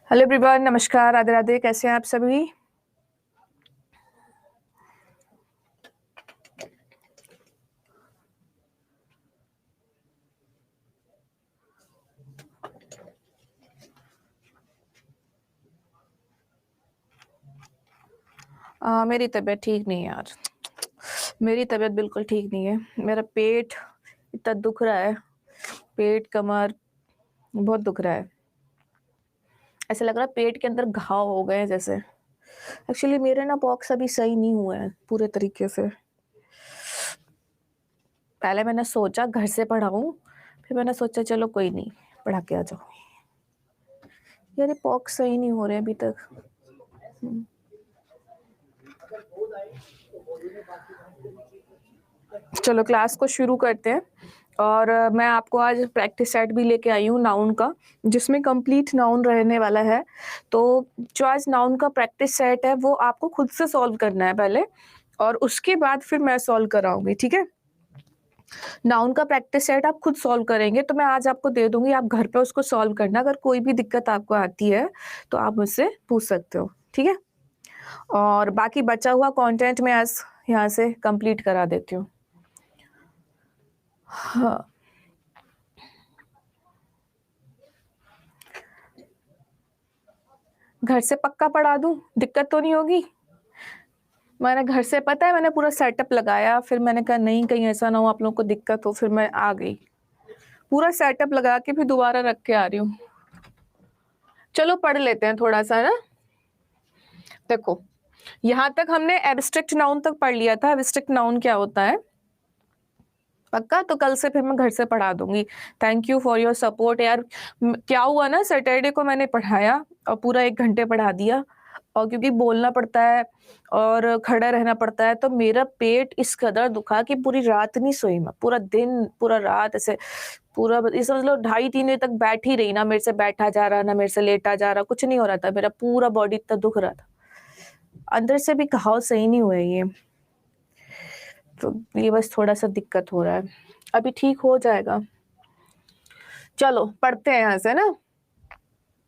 Hello everyone, नमस्कार, राधे राधे। कैसे हैं आप सभी? मेरी तबीयत ठीक नहीं है यार। मेरी तबीयत बिल्कुल ठीक नहीं है। मेरा पेट इतना दुख रहा है, पेट कमर बहुत दुख रहा है। ऐसा लग रहा है पेट के अंदर घाव हो गए हैं जैसे। एक्चुअली मेरे ना बॉक्स अभी सही नहीं हुए हैं पूरे तरीके से। पहले मैंने सोचा घर से पढ़ाऊं, फिर मैंने सोचा चलो कोई नहीं, पढ़ा के आ जाओ। यार ये बॉक्स सही नहीं हो रहे अभी तक। चलो क्लास को शुरू करते हैं। और मैं आपको आज प्रैक्टिस सेट भी लेके आई हूँ नाउन का, जिसमें कंप्लीट नाउन रहने वाला है। तो जो आज नाउन का प्रैक्टिस सेट है वो आपको खुद से सॉल्व करना है पहले, और उसके बाद फिर मैं सॉल्व कराऊंगी, ठीक है? नाउन का प्रैक्टिस सेट आप खुद सॉल्व करेंगे तो मैं आज आपको दे दूंगी, आप घर पे उसको सॉल्व करना। अगर कोई भी दिक्कत आपको आती है तो आप मुझसे पूछ सकते हो, ठीक है? और बाकी बचा हुआ कंटेंट मैं आज यहाँ से कंप्लीट करा देती हूँ। हाँ, घर से पक्का पढ़ा दूं, दिक्कत तो नहीं होगी? मैंने घर से, पता है, मैंने पूरा सेटअप लगाया, फिर मैंने कहा नहीं कहीं ऐसा ना हो आप लोगों को दिक्कत हो, फिर मैं आ गई। पूरा सेटअप लगा के फिर दोबारा रख के आ रही हूँ। चलो पढ़ लेते हैं थोड़ा सा ना। देखो, यहाँ तक हमने एब्स्ट्रैक्ट नाउन तक पढ़ लिया था। एब्स्ट्रैक्ट नाउन क्या होता है पक्का? तो कल से फिर मैं घर से पढ़ा दूंगी। Thank you for your support यार। क्या हुआ ना, सैटरडे को मैंने पढ़ाया और पूरा 1 घंटे पढ़ा दिया, और क्योंकि बोलना पड़ता है और खड़ा रहना पड़ता है तो मेरा पेट इस कदर दुखा कि पूरी रात नहीं सोई मैं। पूरा दिन पूरा रात ऐसे पूरा इस समझ लो 2:30-3 बजे तक बैठ ही रही। ना मेरे से बैठा जा रहा, ना मेरे से लेटा जा रहा, कुछ नहीं हो रहा था। मेरा पूरा बॉडी इतना दुख रहा था, अंदर से भी घाव सही नहीं हुए ये। तो ये बस थोड़ा सा दिक्कत हो रहा है, अभी ठीक हो जाएगा। चलो पढ़ते हैं यहाँ से ना।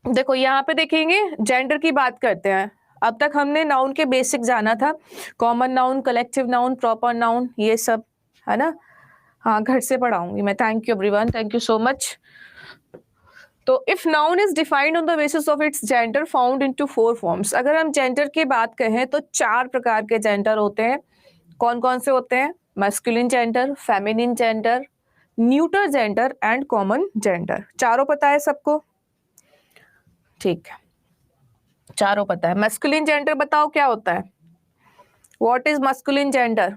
देखो यहाँ पे देखेंगे, जेंडर की बात करते हैं। अब तक हमने नाउन के बेसिक जाना था, common noun, collective noun, proper noun, ये सब है ना। हाँ, घर से पढ़ाऊंगी मैं। Thank you everyone, thank you so much. तो if noun is defined on the basis of its gender found into 4 forms. अगर हम जेंडर की बात कहें तो 4 प्रकार के जेंडर होते हैं। कौन कौन से होते हैं? Masculine gender, feminine gender, neuter gender and common gender. चारों पता है सबको? ठीक है, चारों पता है। मैस्कुलिन जेंडर बताओ क्या होता है? What is masculine gender?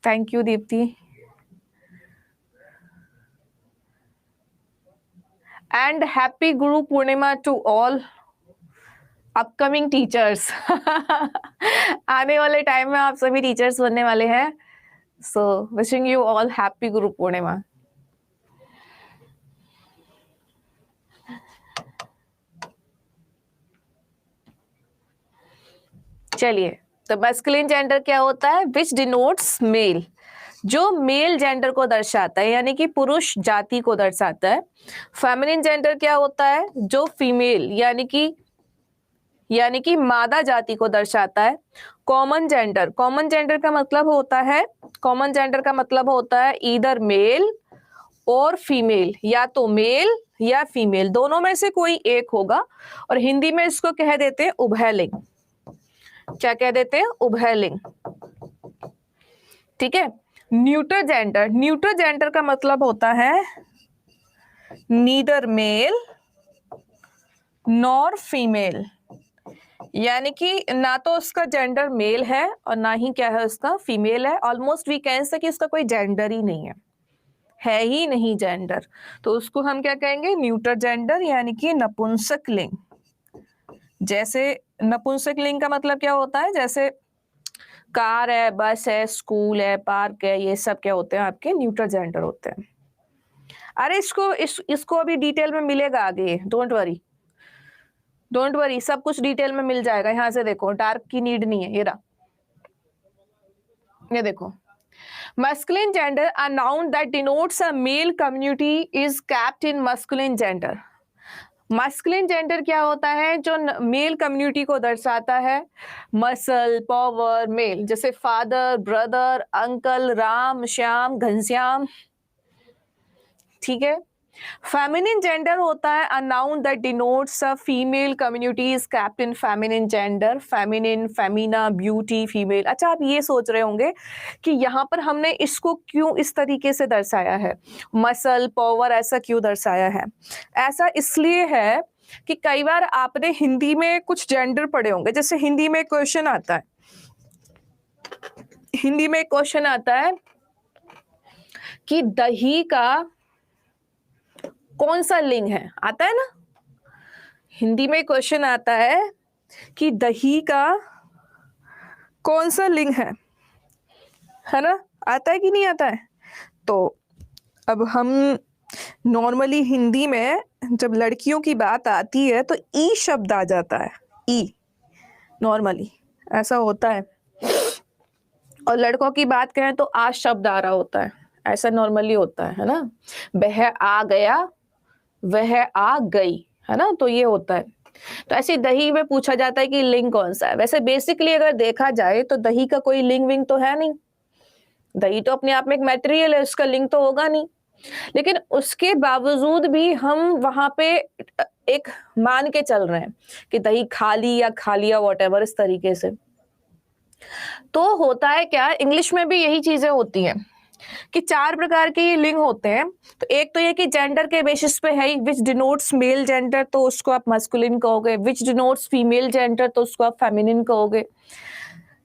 Thank you Deepti. And happy Guru Purnima to all upcoming teachers. आने वाले टाइम में आप सभी टीचर्स बनने वाले हैं, so wishing you all happy Guru Purnima. चलिए, तो मैस्कुलिन जेंडर क्या होता है? विच डिनोट्स मेल, जो मेल जेंडर को दर्शाता है, यानी कि पुरुष जाति को दर्शाता है। फेमिनिन जेंडर क्या होता है? जो फीमेल यानी कि मादा जाति को दर्शाता है। कॉमन जेंडर, कॉमन जेंडर का मतलब होता है, कॉमन जेंडर का मतलब होता है ईदर मेल और फीमेल, या तो मेल या फीमेल, दोनों में से कोई एक होगा। और हिंदी में इसको कह देते हैं उभयलिंग। क्या कह देते हैं? उभयलिंग, ठीक है। न्यूटर जेंडर, न्यूटर जेंडर का मतलब होता है नीदर मेल नॉर फीमेल, यानी कि ना तो उसका जेंडर मेल है और ना ही क्या है उसका फीमेल है। ऑलमोस्ट वी कैन से कि उसका कोई जेंडर ही नहीं है ही नहीं जेंडर। तो उसको हम क्या कहेंगे, न्यूटर जेंडर, यानी कि नपुंसक लिंग। जैसे नपुंसक लिंग का मतलब क्या होता है, जैसे कार है, बस है, स्कूल है, पार्क है, ये सब क्या होते हैं आपके न्यूटर जेंडर होते हैं। अरे इसको अभी डिटेल में मिलेगा आगे, डोंट वरी, सब कुछ डिटेल में मिल जाएगा। यहां से देखो, डार्क की नीड नहीं है। ये देखो, masculine gender, a noun that denotes a male community is kept in masculine gender। Masculine gender क्या होता है, जो मेल कम्युनिटी को दर्शाता है। मसल, पावर, मेल, जैसे father, brother, uncle, Ram, Shyam, Ghanshyam, ठीक है। फेमिनिन जेंडर होता है a noun that denotes a female community is kept in feminine gender. Feminine, Femina, beauty, female. अच्छा, आप ये सोच रहे होंगे कि यहाँ पर हमने इसको क्यों इस तरीके से दर्शाया है, मसल, पावर, ऐसा क्यों दर्शाया है। ऐसा इसलिए है कि कई बार आपने हिंदी में कुछ जेंडर पढ़े होंगे। जैसे हिंदी में क्वेश्चन आता है, कि दही का कौन सा लिंग है, आता है ना। हिंदी में क्वेश्चन आता है कि दही का कौन सा लिंग है ना, आता है कि नहीं आता है। तो अब हम नॉर्मली हिंदी में जब लड़कियों की बात आती है तो ई शब्द आ जाता है, ई, नॉर्मली ऐसा होता है। और लड़कों की बात करें तो आ शब्द आ रहा होता है, ऐसा नॉर्मली होता है ना। वह आ गया, वह आ गई, है ना, तो ये होता है। तो ऐसे दही में पूछा जाता है कि लिंग कौन सा है। वैसे बेसिकली अगर देखा जाए तो दही का कोई लिंग विंग तो है नहीं। दही तो अपने आप में एक मटेरियल है, उसका लिंग तो होगा नहीं। लेकिन उसके बावजूद भी हम वहां पे एक मान के चल रहे हैं कि दही खा ली या खा लिया, वॉटेवर, इस तरीके से। तो होता है क्या, इंग्लिश में भी यही चीजें होती हैं कि 4 प्रकार के ये लिंग होते हैं। तो एक तो ये कि जेंडर के बेसिस पे है, विच डिनोट्स मेल जेंडर, तो उसको आप मस्कुलिन कहोगे। विच डिनोट्स फीमेल जेंडर, तो उसको आप फेमिनिन कहोगे।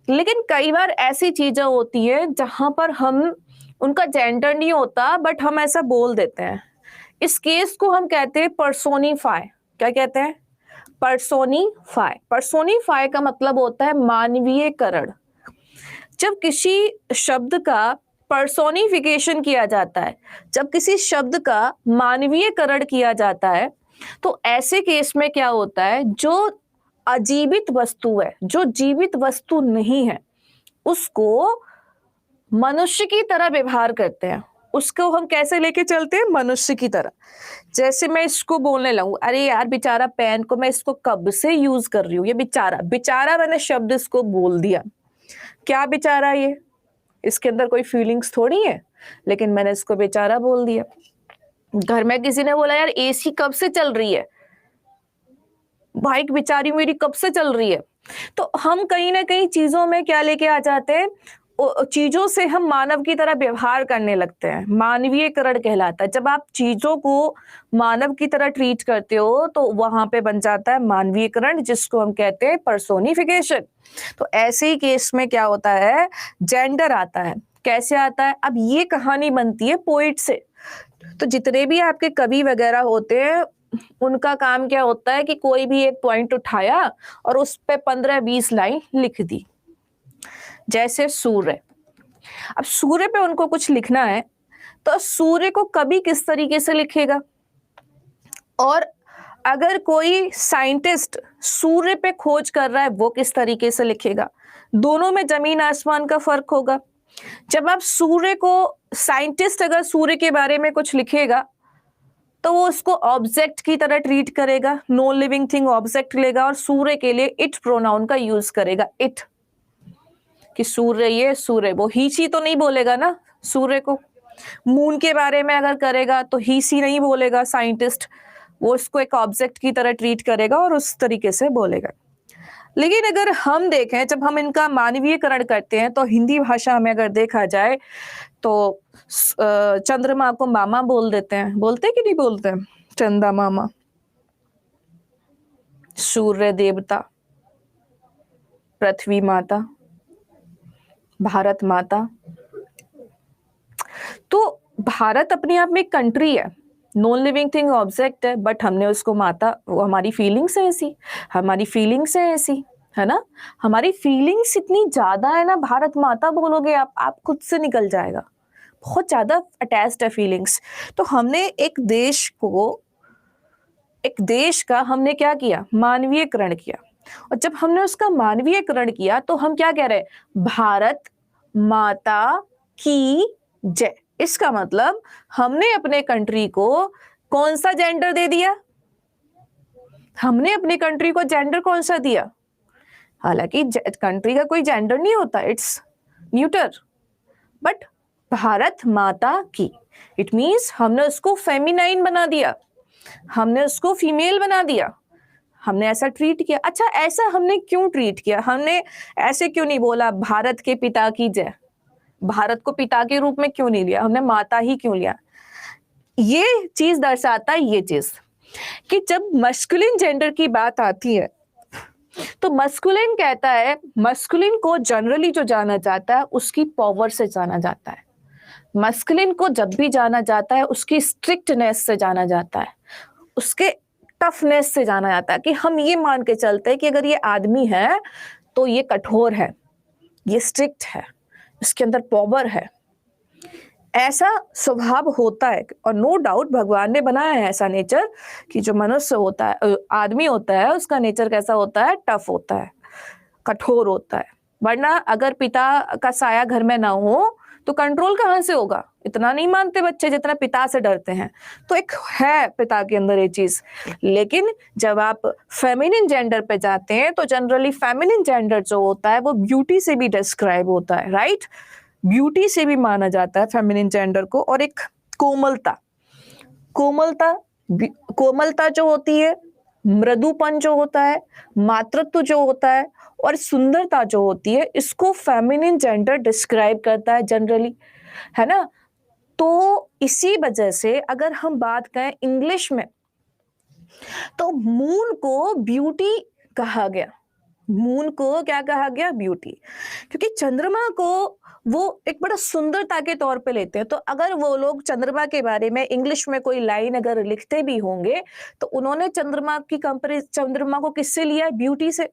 लेकिन कई बार ऐसी चीजें होती है जहां पर हम, उनका जेंडर नहीं होता बट हम ऐसा बोल देते हैं। इस केस को हम कहते हैं पर्सोनिफाई। क्या कहते हैं, पर्सोनिफाई। पर्सोनिफाई का मतलब होता है मानवीयकरण। जब किसी शब्द का पर्सोनिफिकेशन किया जाता है, जब किसी शब्द का मानवीयकरण किया जाता है, तो ऐसे केस में क्या होता है, जो अजीवित वस्तु है, जो जीवित वस्तु नहीं है, उसको मनुष्य की तरह व्यवहार करते हैं। उसको हम कैसे लेके चलते हैं, मनुष्य की तरह। जैसे मैं इसको बोलने लगूं, अरे यार बेचारा पेन को मैं इसको कब से यूज कर रही हूँ, ये बेचारा, बेचारा मैंने शब्द इसको बोल दिया। क्या बेचारा, ये इसके अंदर कोई फीलिंग्स थोड़ी है, लेकिन मैंने इसको बेचारा बोल दिया। घर में किसी ने बोला यार एसी कब से चल रही है, बाइक बेचारी मेरी कब से चल रही है। तो हम कहीं ना कहीं चीजों में क्या लेके आ जाते हैं, चीजों से हम मानव की तरह व्यवहार करने लगते हैं। मानवीयकरण कहलाता है। जब आप चीजों को मानव की तरह ट्रीट करते हो तो वहां पे बन जाता है मानवीयकरण, जिसको हम कहते हैं पर्सोनिफिकेशन। तो ऐसे ही केस में क्या होता है, जेंडर आता है। कैसे आता है, अब ये कहानी बनती है पोइट से। तो जितने भी आपके कवि वगैरह होते हैं, उनका काम क्या होता है कि कोई भी एक पॉइंट उठाया और उस पे 15-20 लाइन लिख दी। जैसे सूर्य, अब सूर्य पे उनको कुछ लिखना है, तो सूर्य को कभी किस तरीके से लिखेगा, और अगर कोई साइंटिस्ट सूर्य पे खोज कर रहा है वो किस तरीके से लिखेगा। दोनों में जमीन आसमान का फर्क होगा। जब आप सूर्य को, साइंटिस्ट अगर सूर्य के बारे में कुछ लिखेगा तो वो उसको ऑब्जेक्ट की तरह ट्रीट करेगा, नो लिविंग थिंग ऑब्जेक्ट लेगा, और सूर्य के लिए इट प्रोनाउन का यूज करेगा, इट, कि सूर्य ये सूर्य वो। ही सी तो नहीं बोलेगा ना सूर्य को। मून के बारे में अगर करेगा तो ही सी नहीं बोलेगा साइंटिस्ट, वो उसको एक ऑब्जेक्ट की तरह ट्रीट करेगा और उस तरीके से बोलेगा। लेकिन अगर हम देखें, जब हम इनका मानवीयकरण करते हैं तो हिंदी भाषा में अगर देखा जाए तो चंद्रमा को मामा बोल देते हैं, बोलते कि नहीं बोलते हैं? चंदा मामा, सूर्य देवता, पृथ्वी माता, भारत माता। तो भारत अपने आप में एक कंट्री है, नॉन लिविंग थिंग ऑब्जेक्ट है, बट हमने उसको माता, वो हमारी फीलिंग्स है ऐसी, हमारी फीलिंग्स है ऐसी, है ना? हमारी फीलिंग्स इतनी ज्यादा है ना, भारत माता बोलोगे आप खुद से निकल जाएगा, बहुत ज्यादा अटैच्ड है फीलिंग्स। तो हमने एक देश का हमने क्या किया? मानवीयकरण किया। और जब हमने उसका मानवीयकरण किया तो हम क्या कह रहे हैं? भारत माता की जय। इसका मतलब हमने अपने कंट्री को कौन सा जेंडर दे दिया? हमने अपनी कंट्री को जेंडर कौन सा दिया? हालांकि कंट्री का कोई जेंडर नहीं होता, इट्स न्यूटर, बट भारत माता की, इट मीन्स हमने उसको फेमिनाइन बना दिया, हमने उसको फीमेल बना दिया, हमने ऐसा ट्रीट किया। अच्छा, ऐसा हमने क्यों ट्रीट किया? हमने ऐसे क्यों नहीं बोला भारत के पिता की जय? भारत को पिता के रूप में क्यों नहीं लिया? हमने माता ही क्यों लिया? ये चीज दर्शाता है, ये चीज कि जब मस्कुलिन जेंडर की बात आती है तो मस्कुलिन कहता है, मस्कुलिन को जनरली जो जाना जाता है उसकी पावर से जाना जाता है। मस्कुलिन को जब भी जाना जाता है उसकी स्ट्रिक्टनेस से जाना जाता है, उसके टफनेस से जाना जाता है, कि हम ये मान के चलते हैं कि अगर ये आदमी है तो ये कठोर है, ये स्ट्रिक्ट है, इसके अंदर पावर है, ऐसा स्वभाव होता है। और नो डाउट भगवान ने बनाया है ऐसा नेचर कि जो मनुष्य होता है, आदमी होता है, उसका नेचर कैसा होता है? टफ होता है, कठोर होता है। वरना अगर पिता का साया घर में ना हो तो कंट्रोल कहाँ से होगा? इतना नहीं मानते बच्चे जितना पिता से डरते हैं। तो एक है पिता के अंदर ये चीज। लेकिन जब आप फेमिनिन जेंडर पे जाते हैं तो जनरली फेमिनिन जेंडर जो होता है वो ब्यूटी से भी डिस्क्राइब होता है, राइट? ब्यूटी से भी माना जाता है फेमिनिन जेंडर को। और एक कोमलता, कोमलता जो होती है, मृदुपन जो होता है, मातृत्व जो होता है, और सुंदरता जो होती है, इसको फेमिनिन जेंडर डिस्क्राइब करता है जनरली, है ना? तो इसी वजह से अगर हम बात करें इंग्लिश में तो मून को ब्यूटी कहा गया। मून को क्या कहा गया? ब्यूटी। क्योंकि चंद्रमा को वो एक बड़ा सुंदरता के तौर पे लेते हैं। तो अगर वो लोग चंद्रमा के बारे में इंग्लिश में कोई लाइन अगर लिखते भी होंगे तो उन्होंने चंद्रमा को किससे लिया? ब्यूटी से।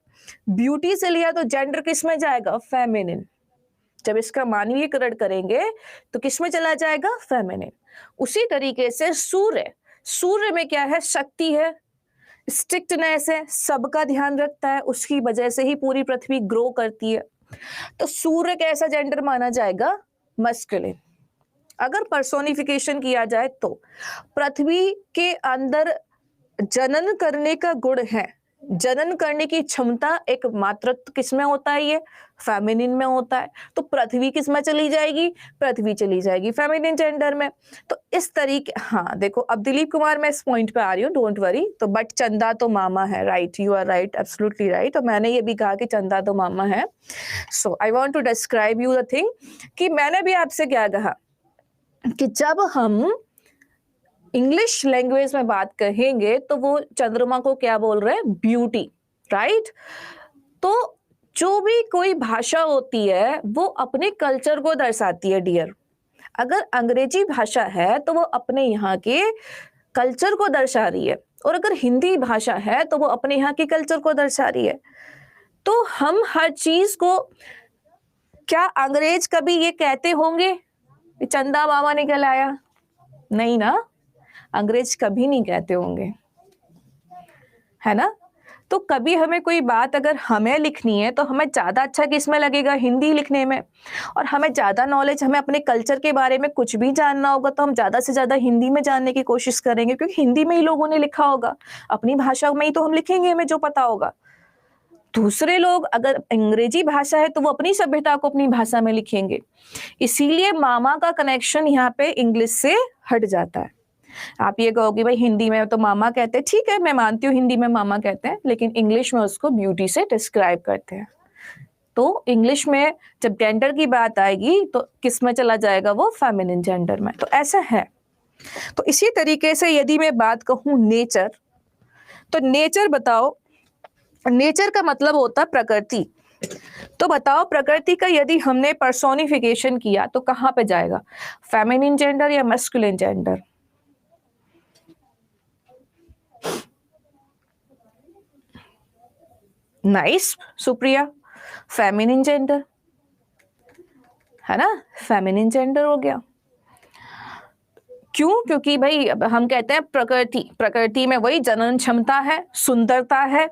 ब्यूटी से लिया तो जेंडर किस में जाएगा? फेमिनिन। जब इसका मानवीयकरण करेंगे तो किस में चला जाएगा? फेमिनिन। उसी तरीके से सूर्य में क्या है? शक्ति है, स्ट्रिक्टनेस है, सबका ध्यान रखता है, उसकी वजह से ही पूरी पृथ्वी ग्रो करती है। तो सूर्य कैसा जेंडर माना जाएगा? मस्कुलिन। अगर पर्सोनिफिकेशन किया जाए तो पृथ्वी के अंदर जनन करने का गुण है, जनन करने की क्षमता एक मातृत्व किसमें होता है? ये फेमिनिन में होता है। तो पृथ्वी किसमें चली जाएगी? पृथ्वी चली जाएगी फेमिनिन जेंडर में। तो इस तरीके, हाँ देखो, अब दिलीप कुमार मैं इस पॉइंट पे आ रही हूँ, डोंट वरी। तो बट चंदा तो मामा है, right? You are right, absolutely right. और मैंने ये भी कहा कि चंदा तो मामा है। So I want to describe you the thing कि मैंने भी आपसे क्या कहा कि जब हम इंग्लिश लैंग्वेज में बात कहेंगे तो वो चंद्रमा को क्या बोल रहे हैं? Beauty, right? तो जो भी कोई भाषा होती है वो अपने कल्चर को दर्शाती है, डियर। अगर अंग्रेजी भाषा है तो वो अपने यहाँ के कल्चर को दर्शा रही है, और अगर हिंदी भाषा है तो वो अपने यहाँ के कल्चर को दर्शा रही है। तो हम हर चीज को, क्या अंग्रेज कभी ये कहते होंगे चंदा मामा निकल आया? नहीं ना, अंग्रेज कभी नहीं कहते होंगे, है ना? तो कभी हमें कोई बात अगर हमें लिखनी है तो हमें ज्यादा अच्छा किसमें लगेगा? हिंदी लिखने में। और हमें ज्यादा नॉलेज, हमें अपने कल्चर के बारे में कुछ भी जानना होगा तो हम ज्यादा से ज्यादा हिंदी में जानने की कोशिश करेंगे, क्योंकि हिंदी में ही लोगों ने लिखा होगा, अपनी भाषा में ही तो हम लिखेंगे, हमें जो पता होगा। दूसरे लोग अगर अंग्रेजी भाषा है तो वो अपनी सभ्यता को अपनी भाषा में लिखेंगे। इसीलिए मामा का कनेक्शन यहाँ पे इंग्लिश से हट जाता है। आप ये कहोगे भाई हिंदी में तो मामा कहते हैं, ठीक है मैं मानती हूँ हिंदी में मामा कहते हैं, लेकिन इंग्लिश में उसको ब्यूटी से डिस्क्राइब करते हैं। तो इंग्लिश में जब जेंडर की बात आएगी तो किस में चला जाएगा, वो फेमिनिन जेंडर में। तो ऐसा है। तो इसी तरीके से यदि मैं बात कहूँ नेचर, तो नेचर बताओ, नेचर का मतलब होता है प्रकृति। तो बताओ प्रकृति का यदि हमने पर्सोनिफिकेशन किया तो कहां पे जाएगा, फेमिनिन जेंडर या masculine gender? Nice Supriya, feminine gender है ना, फेमिनिन जेंडर हो गया। क्यों? क्योंकि भाई हम कहते हैं प्रकृति, प्रकृति में वही जनन क्षमता है, सुंदरता है,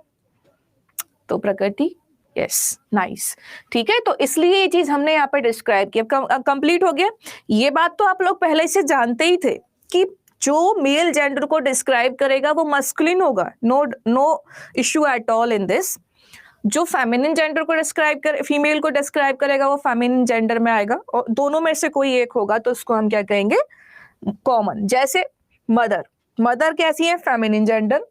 तो प्रकृति, यस नाइस, ठीक है। तो इसलिए ये चीज हमने यहाँ पर डिस्क्राइब किया, कंप्लीट हो गया। ये बात तो आप लोग पहले से जानते ही थे कि जो मेल जेंडर को डिस्क्राइब करेगा वो मस्कुलिन होगा, no issue at all in this. जो फेमिनिन जेंडर को डिस्क्राइब कर, फीमेल को डिस्क्राइब करेगा वो फेमिनिन जेंडर में आएगा, और दोनों में से कोई एक होगा तो उसको हम क्या कहेंगे, कॉमन। जैसे मदर, मदर कैसी है, फेमिनिन जेंडर,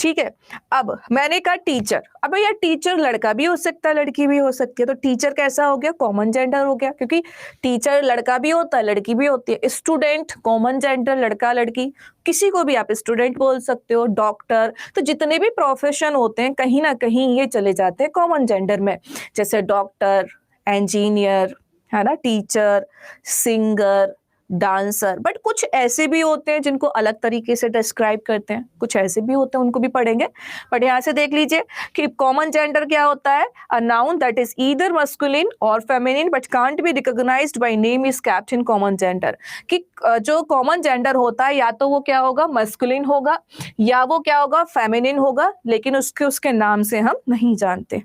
ठीक है। अब मैंने कहा टीचर, अब यार टीचर लड़का भी हो सकता है लड़की भी हो सकती है, तो टीचर कैसा हो गया, कॉमन जेंडर हो गया, क्योंकि टीचर लड़का भी होता है लड़की भी होती है। स्टूडेंट कॉमन जेंडर, लड़का लड़की, किसी को भी आप स्टूडेंट बोल सकते हो, डॉक्टर, तो जितने भी प्रोफेशन होते हैं कहीं ना कहीं ये चले जाते हैं कॉमन जेंडर में, जैसे डॉक्टर, इंजीनियर, है ना, टीचर, सिंगर, डांसर। बट कुछ ऐसे भी होते हैं जिनको अलग तरीके से डिस्क्राइब करते हैं, कुछ ऐसे भी होते हैं, उनको भी पढ़ेंगे। बट यहाँ से देख लीजिए कि कॉमन जेंडर क्या होता है, a noun that is either masculine or feminine but can't be recognised by name is kept in common gender. कि जो कॉमन जेंडर होता है या तो वो क्या होगा, मस्कुलिन होगा, या वो क्या होगा, फेमिनिन होगा, लेकिन उसके नाम से हम नहीं जानते।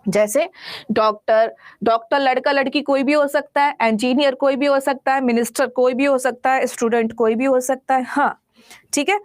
जैसे डॉक्टर, डॉक्टर लड़का लड़की कोई भी हो सकता है, इंजीनियर कोई भी हो सकता है, मिनिस्टर कोई भी हो सकता है, स्टूडेंट कोई भी हो सकता है, हाँ ठीक है।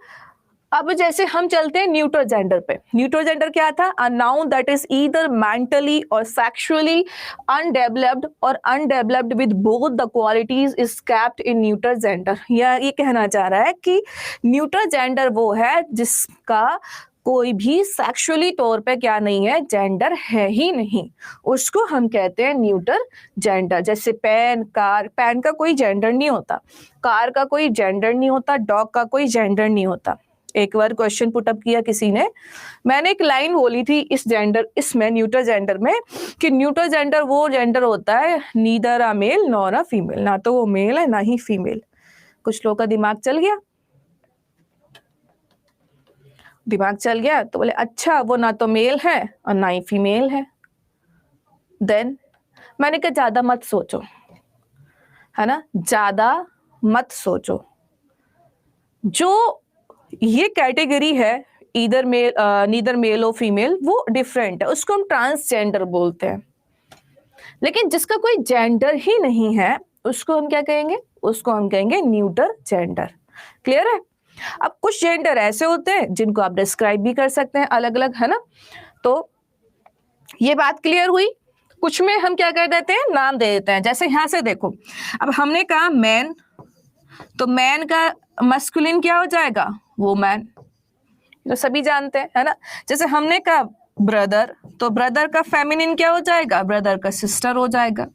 अब जैसे हम चलते हैं न्यूट्रल जेंडर पे। न्यूट्रल जेंडर क्या था, अ noun that is either mentally और सेक्सुअली अनडेवलप्ड और undeveloped with both the qualities is kept in neutral gender. ये कहना चाह रहा है कि न्यूट्रल जेंडर वो है जिसका कोई भी सेक्सुअली तौर पे क्या नहीं है, जेंडर है ही नहीं, उसको हम कहते हैं न्यूट्रल जेंडर। जैसे पेन, कार, पेन का कोई जेंडर नहीं होता, कार का कोई जेंडर नहीं होता, डॉग का कोई जेंडर नहीं होता। एक बार क्वेश्चन पुटअप किया किसी ने, मैंने एक लाइन बोली थी इस जेंडर, इसमें न्यूट्रल जेंडर में, कि न्यूट्रल जेंडर वो जेंडर होता है neither a male nor a female, ना तो वो मेल है ना ही फीमेल। कुछ लोगों का दिमाग चल गया, दिमाग चल गया तो बोले अच्छा वो ना तो मेल है और ना ही फीमेल है। देन मैंने कहा ज्यादा मत सोचो, है ना, ज्यादा मत सोचो। जो ये कैटेगरी है ईदर मेल, नीदर मेल और फीमेल, वो डिफरेंट है, उसको हम ट्रांसजेंडर बोलते हैं। लेकिन जिसका कोई जेंडर ही नहीं है उसको हम क्या कहेंगे, उसको हम कहेंगे न्यूट्रल जेंडर। क्लियर है? अब कुछ जेंडर ऐसे होते हैं जिनको आप डिस्क्राइब भी कर सकते हैं अलग अलग, है ना। तो ये बात क्लियर हुई। कुछ में हम क्या कर देते हैं, नाम दे देते हैं। जैसे यहां से देखो, अब हमने कहा मैन, तो मैन का मस्कुलिन क्या हो जाएगा, वो मैन, जो सभी जानते हैं, है ना। जैसे हमने कहा ब्रदर, तो ब्रदर का फेमिनिन क्या हो जाएगा, ब्रदर का सिस्टर हो जाएगा।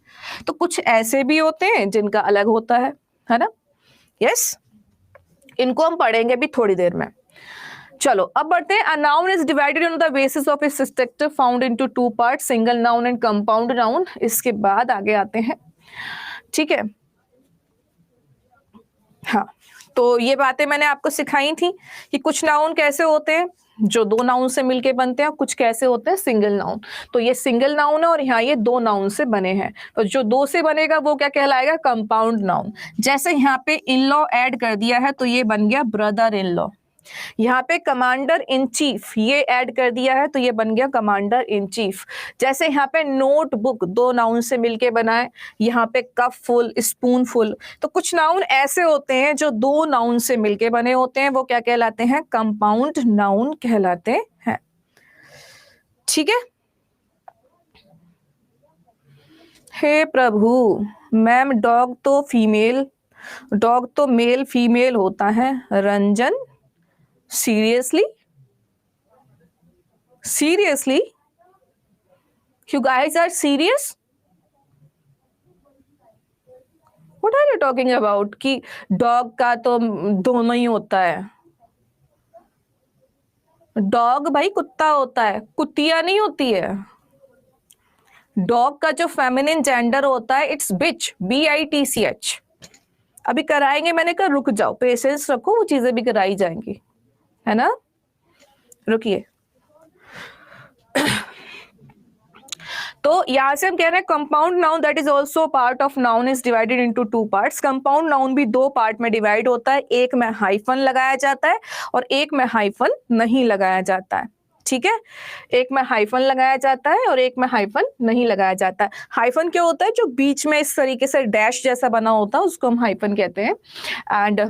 तो कुछ ऐसे भी होते हैं जिनका अलग होता है ना। यस, इनको हम पढ़ेंगे भी थोड़ी देर में। चलो अब बढ़ते हैं। A noun is divided on the basis of its structure found into two part, single noun and compound noun. इसके बाद आगे आते हैं, ठीक है। हाँ, तो ये बातें मैंने आपको सिखाई थी कि कुछ नाउन कैसे होते हैं जो दो नाउन से मिलके बनते हैं, कुछ कैसे होते हैं सिंगल नाउन। तो ये सिंगल नाउन है और यहाँ ये दो नाउन से बने हैं, तो जो दो से बनेगा वो क्या कहलाएगा, कंपाउंड नाउन। जैसे यहाँ पे इन लॉ ऐड कर दिया है तो ये बन गया ब्रदर इन लॉ। यहाँ पे कमांडर इन चीफ ये ऐड कर दिया है तो ये बन गया कमांडर इन चीफ। जैसे यहाँ पे नोटबुक दो नाउन से मिलके बना है, यहाँ पे कप फुल, स्पून फुल। तो कुछ नाउन ऐसे होते हैं जो दो नाउन से मिलके बने होते हैं, वो क्या कहलाते हैं, कंपाउंड नाउन कहलाते हैं। ठीक है। हे प्रभु मैम, डॉग तो फीमेल डॉग तो मेल फीमेल होता है। Ranjan, seriously, seriously, you guys are serious? What are you talking about कि डॉग का तो दोनों ही होता है। डॉग भाई कुत्ता होता है, कुतिया नहीं होती है। डॉग का जो फेमिनिन जेंडर होता है इट्स बिच, BITCH। अभी कराएंगे, मैंने कहा रुक जाओ, पेशेंस रखो, वो चीजें भी कराई जाएंगी, है ना। रुकिए। तो यहां से हम कह रहे हैं compound noun that is also part of noun is divided into two parts. Compound noun भी दो पार्ट में डिवाइड होता है, एक में हाइफन लगाया जाता है और एक में हाइफन नहीं लगाया जाता है। ठीक है, एक में हाइफन लगाया जाता है और एक में हाइफन नहीं लगाया जाता है। हाइफन क्या होता है? जो बीच में इस तरीके से डैश जैसा बना होता है उसको हम हाइफन कहते हैं। एंड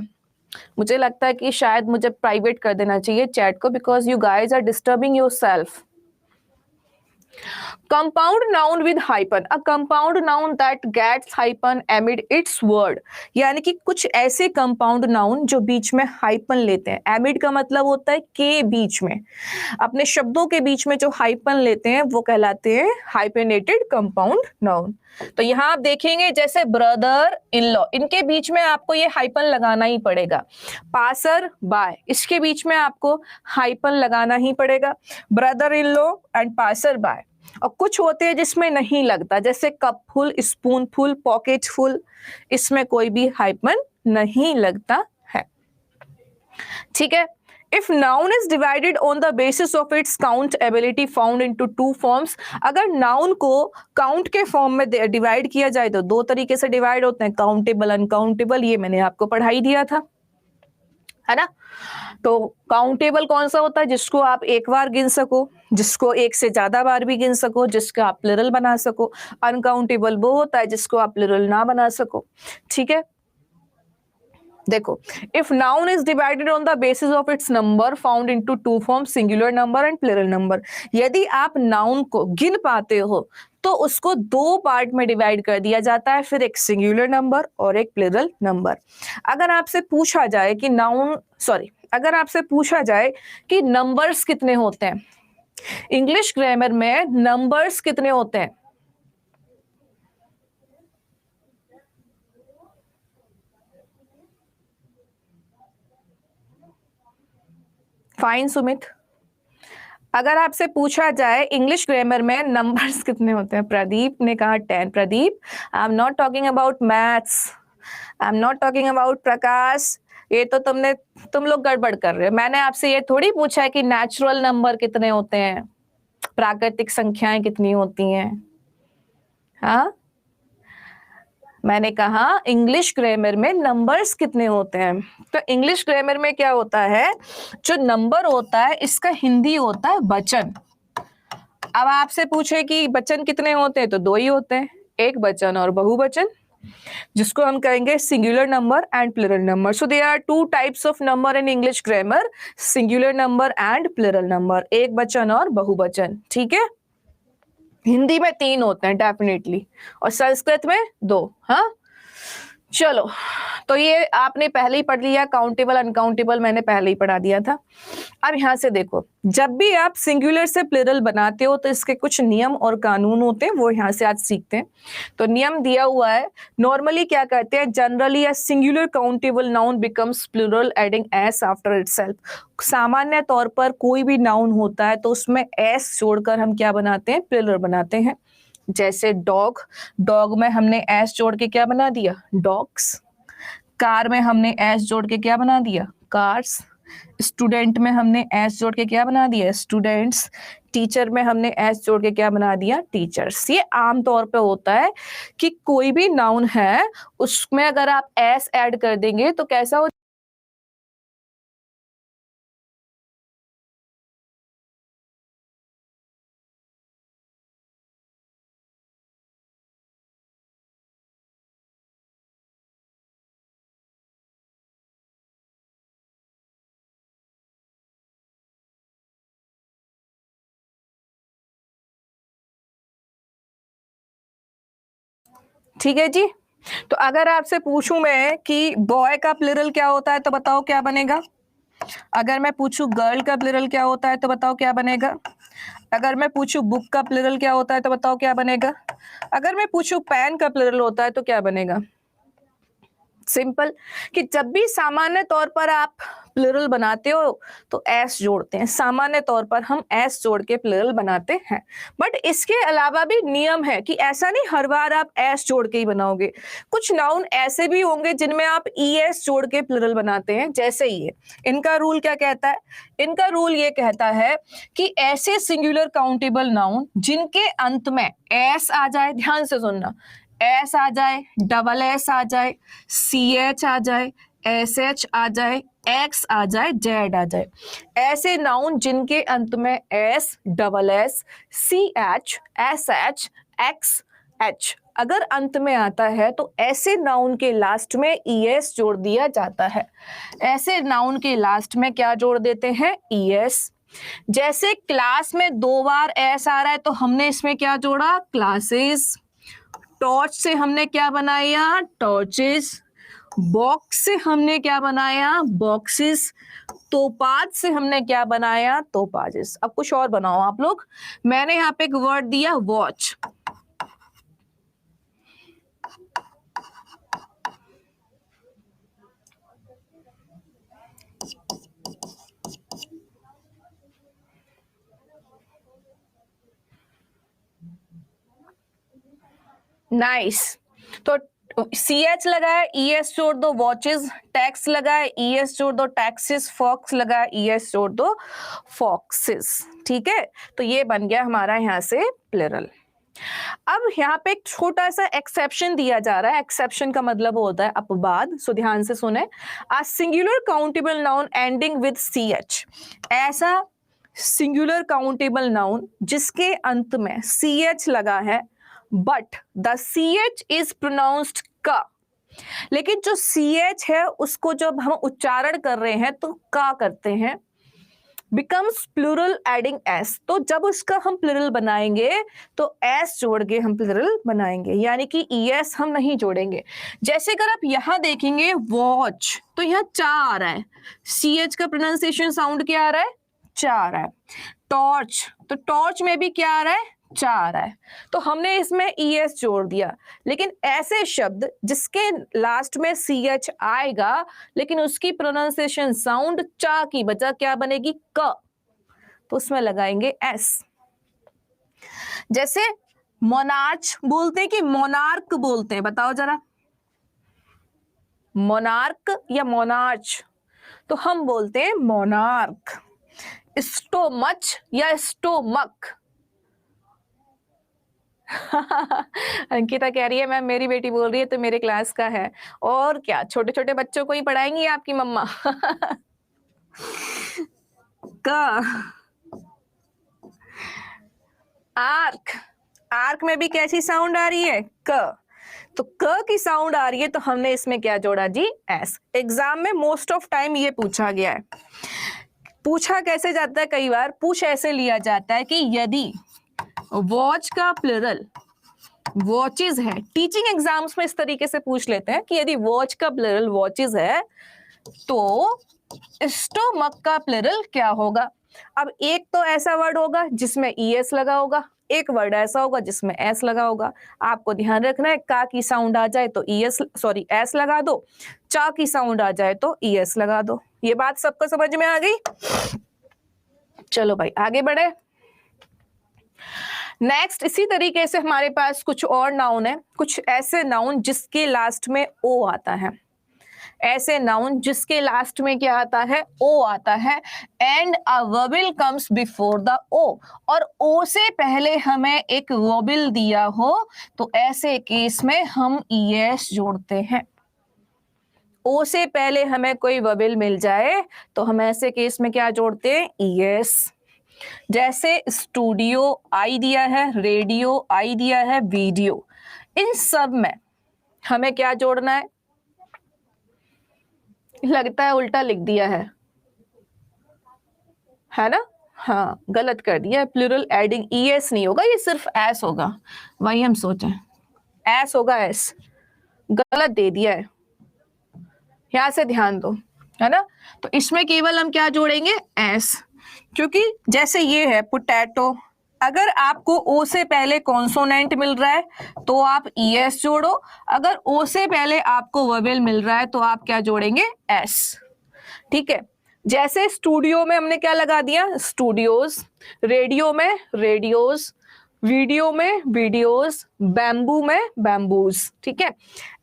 मुझे लगता है कि शायद मुझे प्राइवेट कर देना चाहिए चैट को, because you guys are disturbing yourself. Compound noun with hyphen, a compound noun that gets hyphen amid its word। यानी कि कुछ ऐसे compound noun जो बीच में hyphen लेते हैं। amid का मतलब होता है के बीच में, अपने शब्दों के बीच में जो hyphen लेते हैं वो कहलाते हैं hyphenated compound noun। तो यहाँ आप देखेंगे जैसे ब्रदर इन लॉ, इनके बीच में आपको ये हाइपन लगाना ही पड़ेगा। पासर बाय, इसके बीच में आपको हाइपन लगाना ही पड़ेगा। Brother in law and passer by. और कुछ होते हैं जिसमें नहीं लगता, जैसे cupful, spoonful, pocketful, इसमें कोई भी हाइपन नहीं लगता है। ठीक है। If noun is divided on the basis of its count ability found into two forms, अगर noun को count के फॉर्म में डिवाइड किया जाए तो दो तरीके से डिवाइड होते हैं, काउंटेबल, अनकाउंटेबल। ये मैंने आपको पढ़ाई दिया था, है ना। तो काउंटेबल कौन सा होता है? जिसको आप एक बार गिन सको, जिसको एक से ज्यादा बार भी गिन सको, जिसका आप प्लुरल बना सको। अनकाउंटेबल वो होता है जिसको आप प्लुरल ना बना सको। ठीक है, देखो, if noun is divided on the basis of it's number found into two form, singular number and plural number. यदि आप नाउन को गिन पाते हो तो उसको दो पार्ट में डिवाइड कर दिया जाता है, फिर एक सिंगुलर नंबर और एक प्लुरल नंबर। अगर आपसे पूछा जाए कि अगर आपसे पूछा जाए कि नंबर्स कितने होते हैं, इंग्लिश ग्रामर में नंबर्स कितने होते हैं? फाइन सुमित, अगर आपसे पूछा जाए इंग्लिश ग्रामर में नंबर्स कितने होते हैं? प्रदीप ने कहा 10। Pradeep, I am not talking about maths, I am not talking about Prakash. ये तो तुम लोग गड़बड़ कर रहे हो। मैंने आपसे ये थोड़ी पूछा है कि नेचुरल नंबर कितने होते हैं, प्राकृतिक संख्याएं कितनी होती हैं। हाँ, मैंने कहा इंग्लिश ग्रामर में नंबर्स कितने होते हैं। तो इंग्लिश ग्रामर में क्या होता है, जो नंबर होता है इसका हिंदी होता है वचन। अब आपसे पूछे कि वचन कितने होते हैं, तो दो ही होते हैं, एक वचन और बहुवचन, जिसको हम कहेंगे singular number and plural number. So there are two types of number in English grammar, singular number and plural number, एक वचन और बहुवचन। ठीक है, हिंदी में तीन होते हैं डेफिनेटली, और संस्कृत में दो। हाँ, चलो, तो ये आपने पहले ही पढ़ लिया, काउंटेबल अनकाउंटेबल मैंने पहले ही पढ़ा दिया था। अब यहां से देखो, जब भी आप सिंगुलर से प्लुरल बनाते हो तो इसके कुछ नियम और कानून होते हैं, वो यहां से आज सीखते हैं। तो नियम दिया हुआ है, नॉर्मली क्या कहते हैं, जनरली अ singular countable noun becomes plural adding S after itself. सामान्य तौर पर कोई भी नाउन होता है तो उसमें एस जोड़कर हम क्या बनाते हैं, प्लुरल बनाते हैं। जैसे डॉग, डॉग में हमने एस जोड़ के क्या बना दिया, डॉग्स। कार में हमने एस जोड़ के क्या बना दिया, कार्स। स्टूडेंट में हमने एस जोड़ के क्या बना दिया, स्टूडेंट्स। टीचर में हमने एस जोड़ के क्या बना दिया, टीचर्स। ये आमतौर पे होता है कि कोई भी नाउन है उसमें अगर आप एस ऐड कर देंगे तो कैसा हो, ठीक है जी। तो अगर आपसे पूछूं मैं कि बॉय का प्लूरल क्या होता है तो बताओ क्या बनेगा। अगर मैं पूछूं गर्ल का प्लूरल क्या होता है तो बताओ क्या बनेगा। अगर मैं पूछूं बुक का प्लूरल क्या होता है तो बताओ क्या बनेगा। अगर मैं पूछूं पेन का प्लूरल होता है तो क्या बनेगा। सिंपल, कि जब भी सामान्य तौर पर आप प्लूरल बनाते हो तो एस जोड़ते हैं। सामान्य तौर पर हम एस जोड़ के प्लूरल बनाते हैं। बट इसके अलावा भी नियम है कि ऐसा नहीं हर बार आप एस जोड़ के ही बनाओगे। कुछ नाउन ऐसे भी होंगे जिनमें आप ईएस जोड़ के प्लूरल बनाते हैं, जैसे ये। इनका रूल क्या कहता है। इनका रूल ये कहता है कि ऐसे सिंगुलर काउंटेबल नाउन जिनके अंत में एस आ जाए, ध्यान से सुनना, एस आ जाए, डबल एस आ जाए, सी एच आ जाए, एस एच आ जाए, एक्स आ जाए, जेड आ जाए, ऐसे नाउन जिनके अंत में S, double S, C H, S H, X H अगर अंत में आता है तो ऐसे नाउन के लास्ट में ईएस जोड़ दिया जाता है। ऐसे नाउन के लास्ट में क्या जोड़ देते हैं, ईएस। जैसे क्लास में 2 बार एस आ रहा है तो हमने इसमें क्या जोड़ा, क्लासेस। टॉर्च से हमने क्या बनाया, टॉर्चेस। बॉक्स से हमने क्या बनाया, बॉक्सेस। तोपाज से हमने क्या बनाया, तोपाजेस। अब कुछ और बनाओ आप लोग। मैंने यहाँ पे एक वर्ड दिया, वॉच। नाइस। तो सी एच लगाया, ई एस जोड़ दो, वॉचेस। टैक्स लगाया, ई एस जोड़ दो, टैक्सेस। फॉक्स लगाया, ई एस जोड़ दो, फॉक्सेस। ठीक है, तो ये बन गया हमारा यहाँ से प्लूरल। अब यहाँ पे एक छोटा सा एक्सेप्शन दिया जा रहा है। एक्सेप्शन का मतलब होता है अपवाद। सो ध्यान से सुने। A singular countable noun ending with C H, ऐसा सिंगुलर काउंटेबल नाउन जिसके अंत में सी एच लगा है, but the C H is pronounced का। लेकिन जो सी एच है उसको जब हम उच्चारण कर रहे हैं तो का करते हैं, बिकम्स प्लूरल एडिंग एस। तो जब उसका हम प्लूरल बनाएंगे तो एस जोड़ के हम प्लूरल बनाएंगे, यानी कि ईएस हम नहीं जोड़ेंगे। जैसे अगर आप यहां देखेंगे वॉच, तो यहां चा आ रहा है, सी एच का प्रोनाउंसिएशन साउंड क्या आ रहा है, चा आ रहा है। टॉर्च, तो टॉर्च में भी क्या आ रहा है, चा आ रहा है। तो हमने इसमें ईएस जोड़ दिया। लेकिन ऐसे शब्द जिसके लास्ट में सी एच आएगा लेकिन उसकी प्रोनाउंसिएशन साउंड चा की बजाय क्या बनेगी, क, तो उसमें लगाएंगे एस। जैसे मोनार्च बोलते हैं कि मोनार्क बोलते हैं, बताओ जरा, मोनार्क या मोनार्च। तो हम बोलते हैं मोनार्क। स्टोमच या स्टोमक। अंकिता कह रही है मैम मेरी बेटी बोल रही है तो मेरे क्लास का है। और क्या, छोटे छोटे बच्चों को ही पढ़ाएंगी आपकी मम्मा। का आर्क, आर्क में भी कैसी साउंड आ रही है, क। तो क की साउंड आ रही है तो हमने इसमें क्या जोड़ा जी, एस। एग्जाम में मोस्ट ऑफ टाइम ये पूछा गया है। पूछा कैसे जाता है, कई बार पूछ ऐसे लिया जाता है कि यदि वॉच का प्लूरल वॉचेस है, टीचिंग एग्जाम्स में इस तरीके से पूछ लेते हैं कि यदि वॉच का प्लूरल वॉचेस है तो स्टोमक का प्लूरल क्या होगा। अब एक तो ऐसा वर्ड होगा जिसमें ईएस लगा होगा, एक वर्ड ऐसा होगा जिसमें एस लगा होगा। आपको ध्यान रखना है, का की साउंड आ जाए तो ईएस, सॉरी एस लगा दो, चा की साउंड आ जाए तो ईएस लगा दो। ये बात सबको समझ में आ गई। चलो भाई आगे बढ़े। नेक्स्ट इसी तरीके से हमारे पास कुछ और नाउन है, कुछ ऐसे नाउन जिसके लास्ट में ओ आता है। ऐसे नाउन जिसके लास्ट में क्या आता है, ओ आता है। एंड अ वर्बिल कम्स बिफोर द ओ, और ओ से पहले हमें एक वर्बिल दिया हो तो ऐसे केस में हम ईएस जोड़ते हैं। ओ से पहले हमें कोई वर्बिल मिल जाए तो हम ऐसे केस में क्या जोड़ते हैं, ईएस। जैसे स्टूडियो आई दिया है, रेडियो आई दिया है, वीडियो, इन सब में हमें क्या जोड़ना है, लगता है उल्टा लिख दिया है ना। हाँ गलत कर दिया, प्लूरल एडिंग ईएस नहीं होगा, ये सिर्फ एस होगा। वही हम सोचें, एस होगा, एस। गलत दे दिया है, यहां से ध्यान दो, है ना। तो इसमें केवल हम क्या जोड़ेंगे, एस, क्योंकि जैसे ये है पोटैटो, अगर आपको ओ से पहले कॉन्सोनेंट मिल रहा है तो आप ईएस जोड़ो, अगर ओ से पहले आपको वोवेल मिल रहा है तो आप क्या जोड़ेंगे, एस। ठीक है, जैसे स्टूडियो में हमने क्या लगा दिया, स्टूडियोज, रेडियो में रेडियोज, वीडियो में वीडियोज, बैम्बू में बैम्बूज। ठीक है,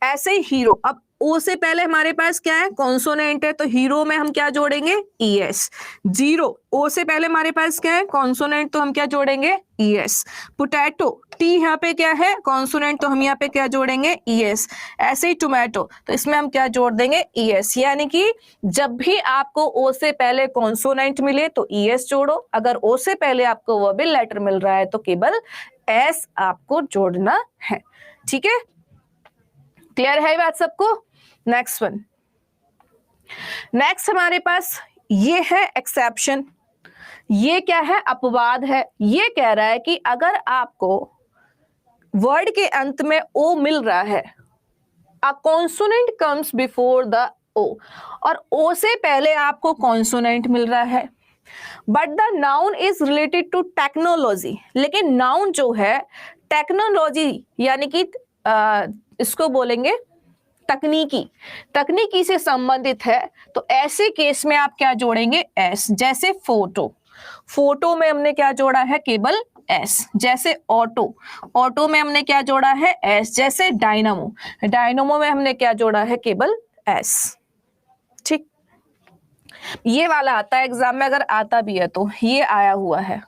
ऐसे ही हीरो, अब ओ से पहले हमारे पास क्या है, कॉन्सोनेंट है, तो हीरो में हम क्या जोड़ेंगे, ईएस। जीरो, ओ से पहले हमारे पास क्या है, कॉन्सोनेंट, तो हम क्या जोड़ेंगे, ईएस। पोटैटो, टी यहाँ पे क्या है, कॉन्सोनेंट, तो हम यहाँ पे क्या जोड़ेंगे, ईएस। ऐसे ही टोमेटो, तो इसमें हम क्या जोड़ देंगे, ईएस। यानी कि जब भी आपको ओ से पहले कॉन्सोनेंट मिले तो ईएस जोड़ो, अगर ओ से पहले आपको वर्बल लेटर मिल रहा है तो केवल एस आपको जोड़ना है। ठीक है, क्लियर है बात सबको। नेक्स्ट वन, नेक्स्ट हमारे पास ये है एक्सेप्शन। ये क्या है, अपवाद है। ये कह रहा है कि अगर आपको वर्ड के अंत में ओ मिल रहा है, a consonant comes before the O, और ओ से पहले आपको कॉन्सोनेंट मिल रहा है, but the noun is related to technology, लेकिन नाउन जो है टेक्नोलॉजी यानी कि इसको बोलेंगे तकनीकी, तकनीकी से संबंधित है, तो ऐसे केस में आप क्या जोड़ेंगे, एस। जैसे फोटो, फोटो में हमने क्या जोड़ा है, केवल एस। जैसे ऑटो, ऑटो में हमने क्या जोड़ा है, एस। जैसे डायनामो, डायनामो में हमने क्या जोड़ा है, केवल एस। ठीक, ये वाला आता है एग्जाम में, अगर आता भी है तो ये आया हुआ है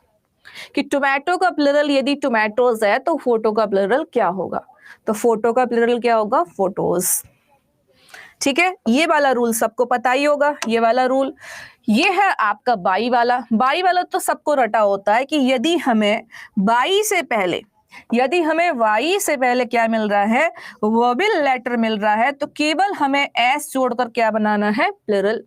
कि टोमेटो का प्लुरल यदि टोमेटोज है तो फोटो का प्लुरल क्या होगा, तो फोटो का प्लुरल क्या होगा, फोटोज। ठीक है, ये वाला रूल सबको पता ही होगा, ये वाला रूल। ये है आपका बाई वाला। बाई वाला तो सबको रटा होता है कि यदि हमें बाई से पहले, यदि हमें वाई से पहले क्या मिल रहा है, वर्बल लेटर मिल रहा है, तो केवल हमें एस जोड़कर क्या बनाना है, प्लुरल।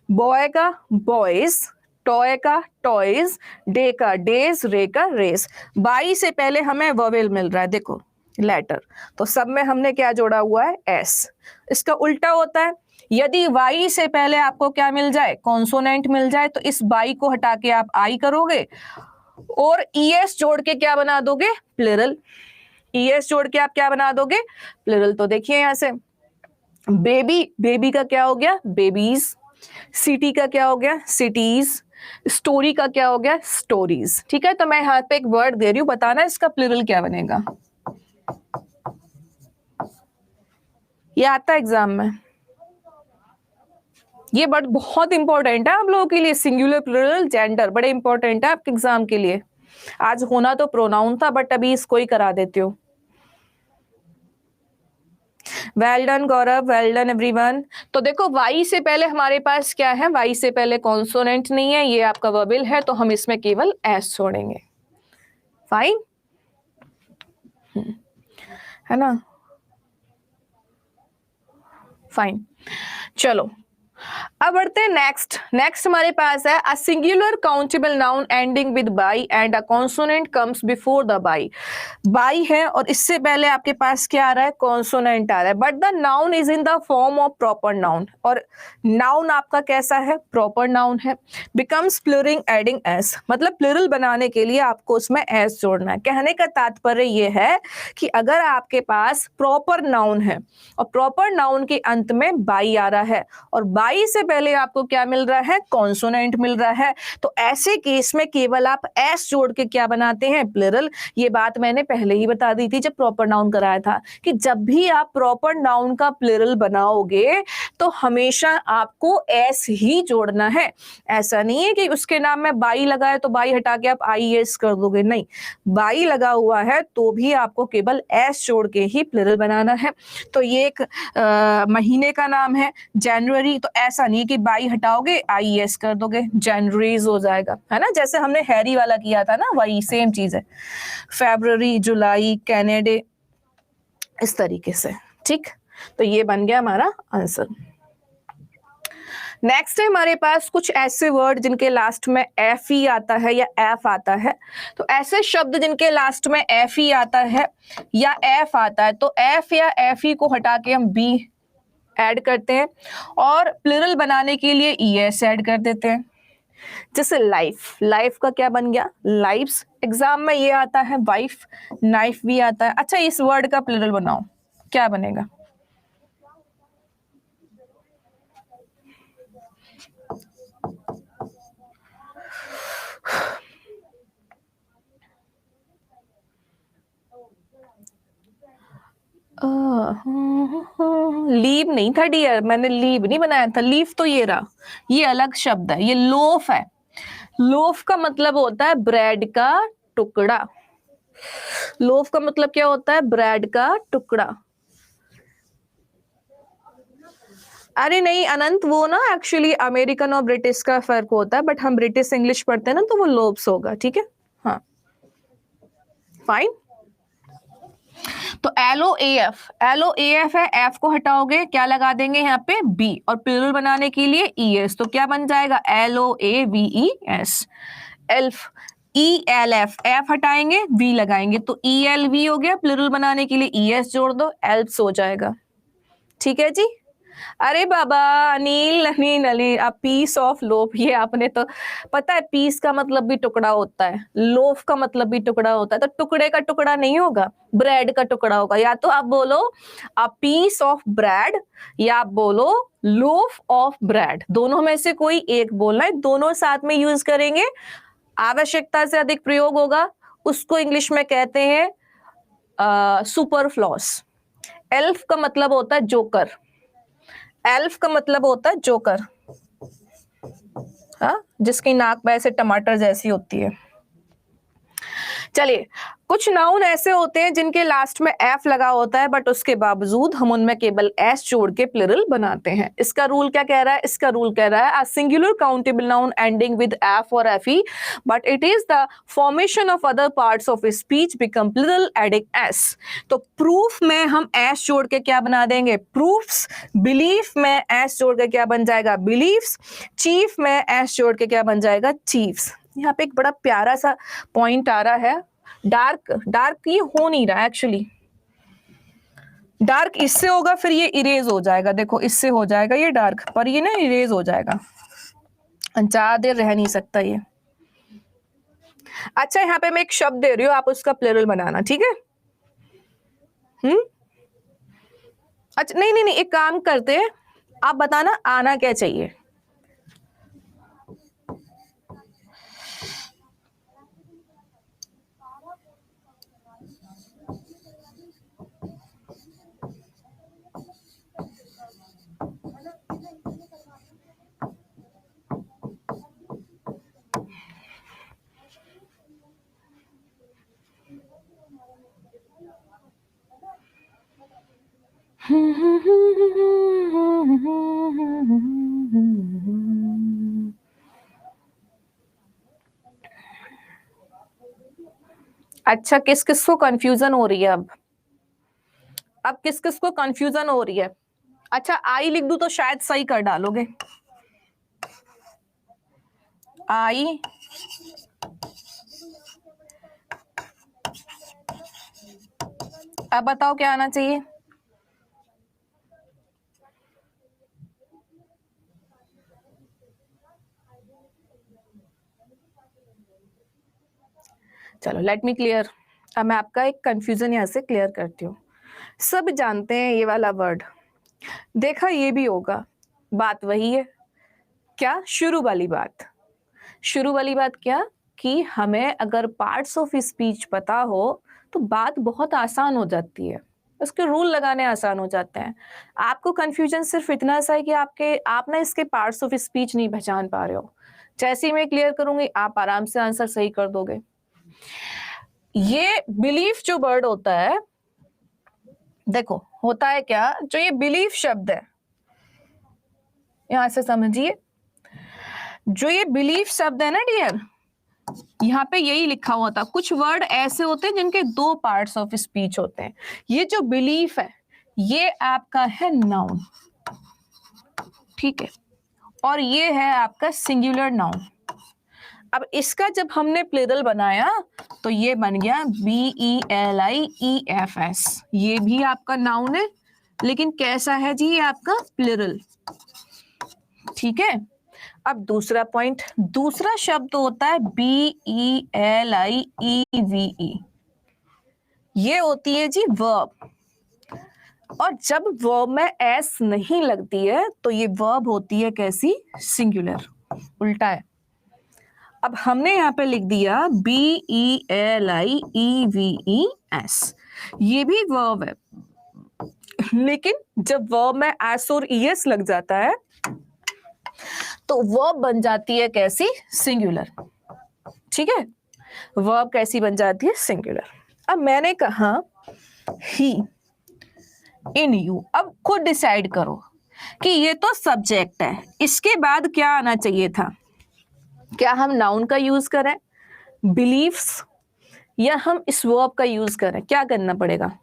बॉय का बॉयज, टॉय का टॉयज, डे का डेज, रे का रेस। बाई से पहले हमें वर्बल मिल रहा है, देखो लेटर, तो सब में हमने क्या जोड़ा हुआ है, एस। इसका उल्टा होता है, यदि वाई से पहले आपको क्या मिल जाए, कॉन्सोनेंट मिल जाए, तो इस बाई को हटा के आप आई करोगे और ईएस जोड़ के क्या बना दोगे, प्लुरल। ईएस जोड़ के आप क्या बना दोगे, प्लुरल। तो देखिए यहां से बेबी, बेबी का क्या हो गया, बेबीज। सिटी का क्या हो गया, सिटीज। स्टोरी का क्या हो गया, स्टोरीज। ठीक है, तो मैं यहाँ पे एक वर्ड दे रही हूं, बताना इसका प्लुरल क्या बनेगा। ये आता है एग्जाम में, ये वर्ड बहुत इंपॉर्टेंट है आप लोगों के लिए। सिंगुलर, प्लुरल, जेंडर बड़े इंपॉर्टेंट है आपके एग्जाम के लिए। आज होना तो प्रोनाउन था, बट अभी इसको ही करा देती हूँ। वेल डन गौरव, वेल डन एवरीवन। तो देखो वाई से पहले हमारे पास क्या है, वाई से पहले कॉन्सोनेंट नहीं है, ये आपका वर्बल है, तो हम इसमें केवल एस छोड़ेंगे। फाइन, है ना, फाइन। चलो अब बढ़ते हैं नेक्स्ट। नेक्स्ट हमारे पास है a singular countable noun ending with by and a consonant comes before the by. By है और इससे पहले आपके पास क्या आ रहा है, कॉन्सोनेंट आ रहा है, but the noun is in the form of proper noun, और नाउन आपका कैसा है, प्रॉपर नाउन है। बिकम्स प्लुरिंग एडिंग एस, मतलब प्लुरल बनाने के लिए आपको उसमें एस जोड़ना है। कहने का तात्पर्य ये है कि अगर आपके पास प्रॉपर नाउन है और प्रॉपर नाउन के अंत में बाई आ रहा है और बाई से पहले आपको क्या मिल रहा है, कॉन्सोनेंट मिल रहा है, तो ऐसे केस में केवल आप एस जोड़ के क्या बनाते हैं, प्लुरल। ये बात मैंने पहले ही बता दी थी जब प्रॉपर नाउन कराया था कि जब भी आप प्रॉपर नाउन का प्लुरल बनाओगे तो हमेशा आपको एस ही जोड़ना है। ऐसा नहीं है कि उसके नाम में बाई लगा है तो बाई हटा के आप आई एस कर दोगे, नहीं, बाई लगा हुआ है तो भी आपको केवल एस जोड़ के ही प्लुरल बनाना है। तो ये एक महीने का नाम है जनवरी, तो ऐसा नहीं कि बाई हटाओगे आई एस कर दोगे, जनवरीज हो जाएगा, है ना, जैसे हमने हैरी वाला किया था ना, वही सेम चीज है। फरवरी, जुलाई, कैनेडे, इस तरीके से। ठीक, तो ये बन गया हमारा आंसर। नेक्स्ट है हमारे पास कुछ ऐसे वर्ड जिनके लास्ट में एफ ई आता है या एफ आता है। तो ऐसे शब्द जिनके लास्ट में एफ ई आता है या एफ आता है, तो एफ या एफ ई को हटा के हम बी ऐड करते हैं और प्लूरल बनाने के लिए ई एस ऐड कर देते हैं। जैसे लाइफ, लाइफ का क्या बन गया? लाइव्स। एग्जाम में ये आता है वाइफ, नाइफ भी आता है। अच्छा, इस वर्ड का प्लूरल बनाओ, क्या बनेगा? लीव नहीं था डियर, मैंने लीव नहीं बनाया था। लीव तो ये रहा, ये अलग शब्द है, ये लोफ है। लोफ का मतलब होता है ब्रेड का टुकड़ा। लोफ का मतलब क्या होता है? ब्रेड का टुकड़ा। अरे नहीं अनंत, वो ना एक्चुअली अमेरिकन और ब्रिटिश का फर्क होता है, बट हम ब्रिटिश इंग्लिश पढ़ते हैं ना, तो वो लोब्स होगा। ठीक है, हाँ फाइन। तो LOAF, LOAF है, एफ को हटाओगे क्या लगा देंगे यहाँ पे? बी, और प्लूरल बनाने के लिए ES, तो क्या बन जाएगा? LOAVES। एल्फ, ELF, एफ हटाएंगे वी लगाएंगे तो ELV हो गया। प्लूरल बनाने के लिए ES जोड़ दो, एल्प्स हो जाएगा। ठीक है जी। अरे बाबा अनिल, अनिल अनिल, अब पीस ऑफ लोफ, ये आपने तो पता है पीस का मतलब भी टुकड़ा होता है, लोफ का मतलब भी टुकड़ा होता है। तो टुकड़े का टुकड़ा नहीं होगा, ब्रेड का टुकड़ा होगा। या तो आप बोलो अ पीस ऑफ ब्रेड, या आप बोलो लोफ ऑफ ब्रेड, दोनों में से कोई एक बोलना है। दोनों साथ में यूज करेंगे, आवश्यकता से अधिक प्रयोग होगा, उसको इंग्लिश में कहते हैं सुपरफ्लॉस। एल्फ का मतलब होता है जोकर, एल्फ का मतलब होता है जोकर, हाँ, जिसकी नाक वैसे टमाटर जैसी होती है। चलिए, कुछ नाउन ऐसे होते हैं जिनके लास्ट में एफ लगा होता है, बट उसके बावजूद हम उनमें केवल एस जोड़ के प्लूरल बनाते हैं। इसका रूल क्या कह रहा है? इसका रूल कह रहा है a singular countable noun ending with F or FE, but it is the formation of other parts of speech become plural adding S. तो प्रूफ में हम एस जोड़ के क्या बना देंगे? प्रूफ्स। बिलीफ में एस जोड़ के क्या बन जाएगा? बिलीफ्स। चीफ में एस जोड़ के क्या बन जाएगा? चीफ्स। यहाँ पे एक बड़ा प्यारा सा पॉइंट आ रहा है, डार्क, डार्क ये हो नहीं रहा एक्चुअली, डार्क इससे होगा फिर ये इरेज हो जाएगा। देखो इससे हो जाएगा ये डार्क, पर ये ना इरेज हो जाएगा, ज्यादा देर रह नहीं सकता ये। अच्छा, यहाँ पे मैं एक शब्द दे रही हूँ, आप उसका प्लूरल बनाना, ठीक है? अच्छा नहीं नहीं नहीं, एक काम करते हैं, आप बताना आना क्या चाहिए। अच्छा, किस किस को कंफ्यूजन हो रही है? अब किस किस को कंफ्यूजन हो रही है? अच्छा, आई लिख दूं तो शायद सही कर डालोगे। आई अब बताओ क्या आना चाहिए? चलो लेट मी क्लियर, अब मैं आपका एक कंफ्यूजन यहां से क्लियर करती हूँ। सब जानते हैं ये वाला वर्ड, देखा ये भी होगा, बात वही है क्या? शुरू वाली बात, शुरू वाली बात क्या कि हमें अगर पार्ट्स ऑफ स्पीच पता हो तो बात बहुत आसान हो जाती है, उसके रूल लगाने आसान हो जाते हैं। आपको कंफ्यूजन सिर्फ इतना सा है कि आप ना इसके पार्ट्स ऑफ स्पीच नहीं पहचान पा रहे हो। जैसे ही मैं क्लियर करूंगी आप आराम से आंसर सही कर दोगे। ये बिलीफ जो वर्ड होता है, देखो होता है क्या, जो ये बिलीफ शब्द है, यहां से समझिए, जो ये बिलीफ शब्द है ना डियर, यहाँ पे यही लिखा हुआ था। कुछ वर्ड ऐसे होते हैं जिनके दो पार्ट्स ऑफ स्पीच होते हैं। ये जो बिलीफ है ये आपका है नाउन, ठीक है, और ये है आपका सिंगुलर नाउन। अब इसका जब हमने प्लूरल बनाया तो ये बन गया BELIEFS। ये भी आपका नाउन है, लेकिन कैसा है जी ये आपका प्लूरल। ठीक है। अब दूसरा पॉइंट, दूसरा शब्द होता है BELIEVE। ये होती है जी वर्ब, और जब वर्ब में एस नहीं लगती है तो ये वर्ब होती है कैसी, सिंगुलर, उल्टा है। अब हमने यहाँ पे लिख दिया BELIEVES, ये भी वर्ब है, लेकिन जब वर्ब में एस और ES लग जाता है तो वर्ब बन जाती है कैसी, सिंगुलर। ठीक है, वर्ब कैसी बन जाती है, सिंगुलर। अब मैंने कहा ही इन यू, अब खुद डिसाइड करो कि ये तो सब्जेक्ट है, इसके बाद क्या आना चाहिए था। क्या हम नाउन का यूज करें, बिलीव्स, या हम इस वर्ब का यूज करें, क्या करना पड़ेगा,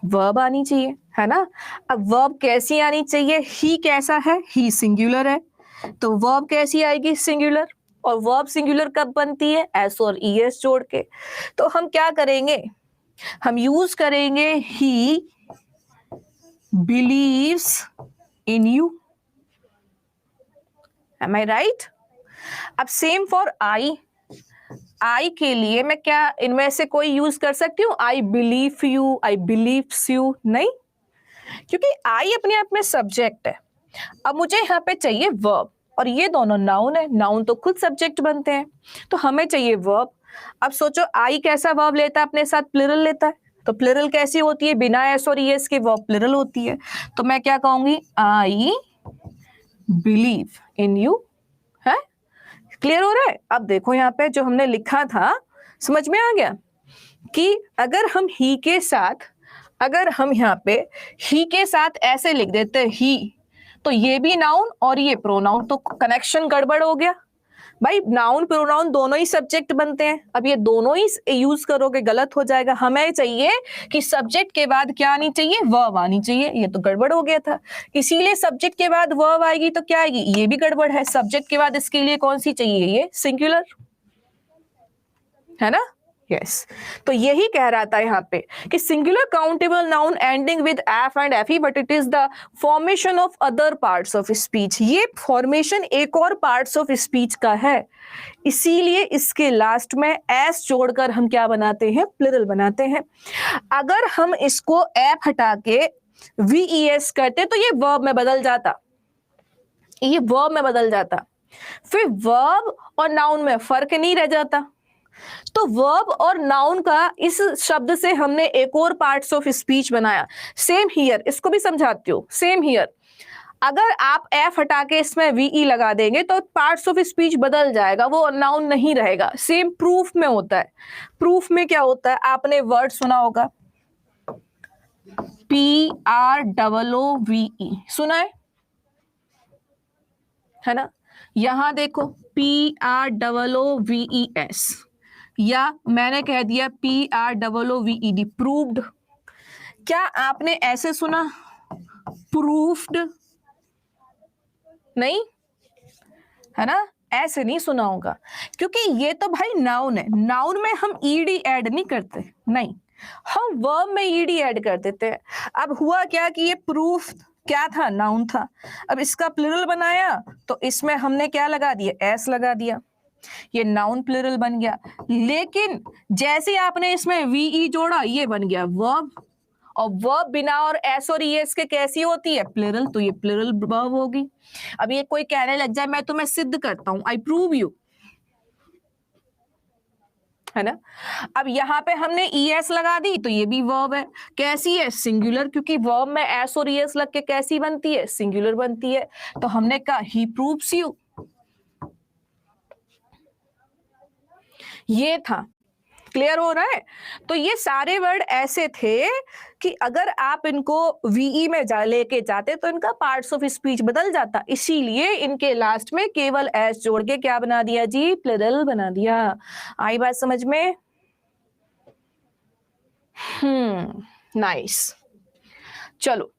वर्ब आनी चाहिए, है ना। अब वर्ब कैसी आनी चाहिए, ही कैसा है, ही सिंगुलर है, तो वर्ब कैसी आएगी, सिंगुलर। और वर्ब सिंगुलर कब बनती है, एस और ES जोड़ के। तो हम क्या करेंगे, हम यूज करेंगे ही believes in you, am I right? अब सेम फॉर आई, आई के लिए मैं क्या इनमें से कोई यूज कर सकती हूँ, I believe you, I believes you, नहीं, क्योंकि आई अपने आप में सब्जेक्ट है। अब मुझे यहाँ पे चाहिए वर्ब, और ये दोनों नाउन है, नाउन तो खुद सब्जेक्ट बनते हैं, तो हमें चाहिए वर्ब। अब सोचो आई कैसा वर्ब लेता है अपने साथ, प्लूरल लेता है, तो प्लूरल कैसी होती है, बिना एस और ES के वर्ब प्लूरल होती है। तो मैं क्या कहूंगी, आई बिलीव इन यू, है, क्लियर हो रहा है। अब देखो यहाँ पे जो हमने लिखा था समझ में आ गया कि अगर हम ही के साथ, अगर हम यहाँ पे ही के साथ ऐसे लिख देते ही, तो ये भी नाउन और ये प्रोनाउन, तो कनेक्शन गड़बड़ हो गया भाई। नाउन प्रोनाउन दोनों ही सब्जेक्ट बनते हैं, अब ये दोनों ही यूज करोगे गलत हो जाएगा। हमें चाहिए कि सब्जेक्ट के बाद क्या आनी चाहिए, वर्ब आनी चाहिए, ये तो गड़बड़ हो गया था। इसीलिए सब्जेक्ट के बाद वर्ब आएगी तो क्या आएगी, ये भी गड़बड़ है। सब्जेक्ट के बाद इसके लिए कौन सी चाहिए, ये सिंगुलर, है ना। यस, तो यही कह रहा था यहाँ पे कि singular countable noun ending with F and F, but it is the formation of other parts of speech. ये फॉर्मेशन एक और पार्ट्स ऑफ स्पीच का है, इसीलिए इसके लास्ट में एस जोड़कर हम क्या बनाते हैं, प्लूरल बनाते हैं। अगर हम इसको एफ हटा के VES करते तो ये वर्ब में बदल जाता, ये वर्ब में बदल जाता, फिर वर्ब और नाउन में फर्क नहीं रह जाता। तो वर्ब और नाउन का इस शब्द से हमने एक और पार्ट्स ऑफ स्पीच बनाया। सेम हियर, इसको भी समझाती हूँ, सेम हियर। अगर आप एफ हटा के इसमें VE लगा देंगे तो पार्ट्स ऑफ स्पीच बदल जाएगा, वो नाउन नहीं रहेगा। सेम प्रूफ में होता है। प्रूफ में क्या होता है, आपने वर्ड सुना होगा PROOVE, सुना है ना। यहां देखो PROOVES, या मैंने कह दिया PROOVED, प्रूव्ड। क्या आपने ऐसे सुना, प्रूफ्ड, नहीं, है ना, ऐसे नहीं सुना होगा, क्योंकि ये तो भाई नाउन है। नाउन में हम ED ऐड नहीं करते, नहीं, हम वर्ब में ED ऐड कर देते हैं। अब हुआ क्या कि ये प्रूफ क्या था, नाउन था। अब इसका प्लूरल बनाया तो इसमें हमने क्या लगा दिया, एस लगा दिया, ये नाउन प्लूरल बन गया। लेकिन जैसे आपने इसमें VE जोड़ा, ये बन गया वर्ब, और वर्ब बिना और एस और ES के कैसी होती है, प्लूरल, तो ये प्लूरल वर्ब होगी। अब ये कोई कहने लग जाए मैं तुम्हें सिद्ध करता हूं, आई प्रूव यू, है ना। अब यहाँ पे हमने ES लगा दी तो ये भी वर्ब है, कैसी है, सिंगुलर, क्योंकि वर्ब में एस और ES लग के कैसी बनती है, सिंगुलर बनती है। तो हमने कहा ही प्रूव्स यू, ये था। क्लियर हो रहा है। तो ये सारे वर्ड ऐसे थे कि अगर आप इनको VE में लेके जाते तो इनका पार्ट्स ऑफ स्पीच बदल जाता, इसीलिए इनके लास्ट में केवल एस जोड़ के क्या बना दिया जी, प्लूरल बना दिया। आई बात समझ में, नाइस। चलो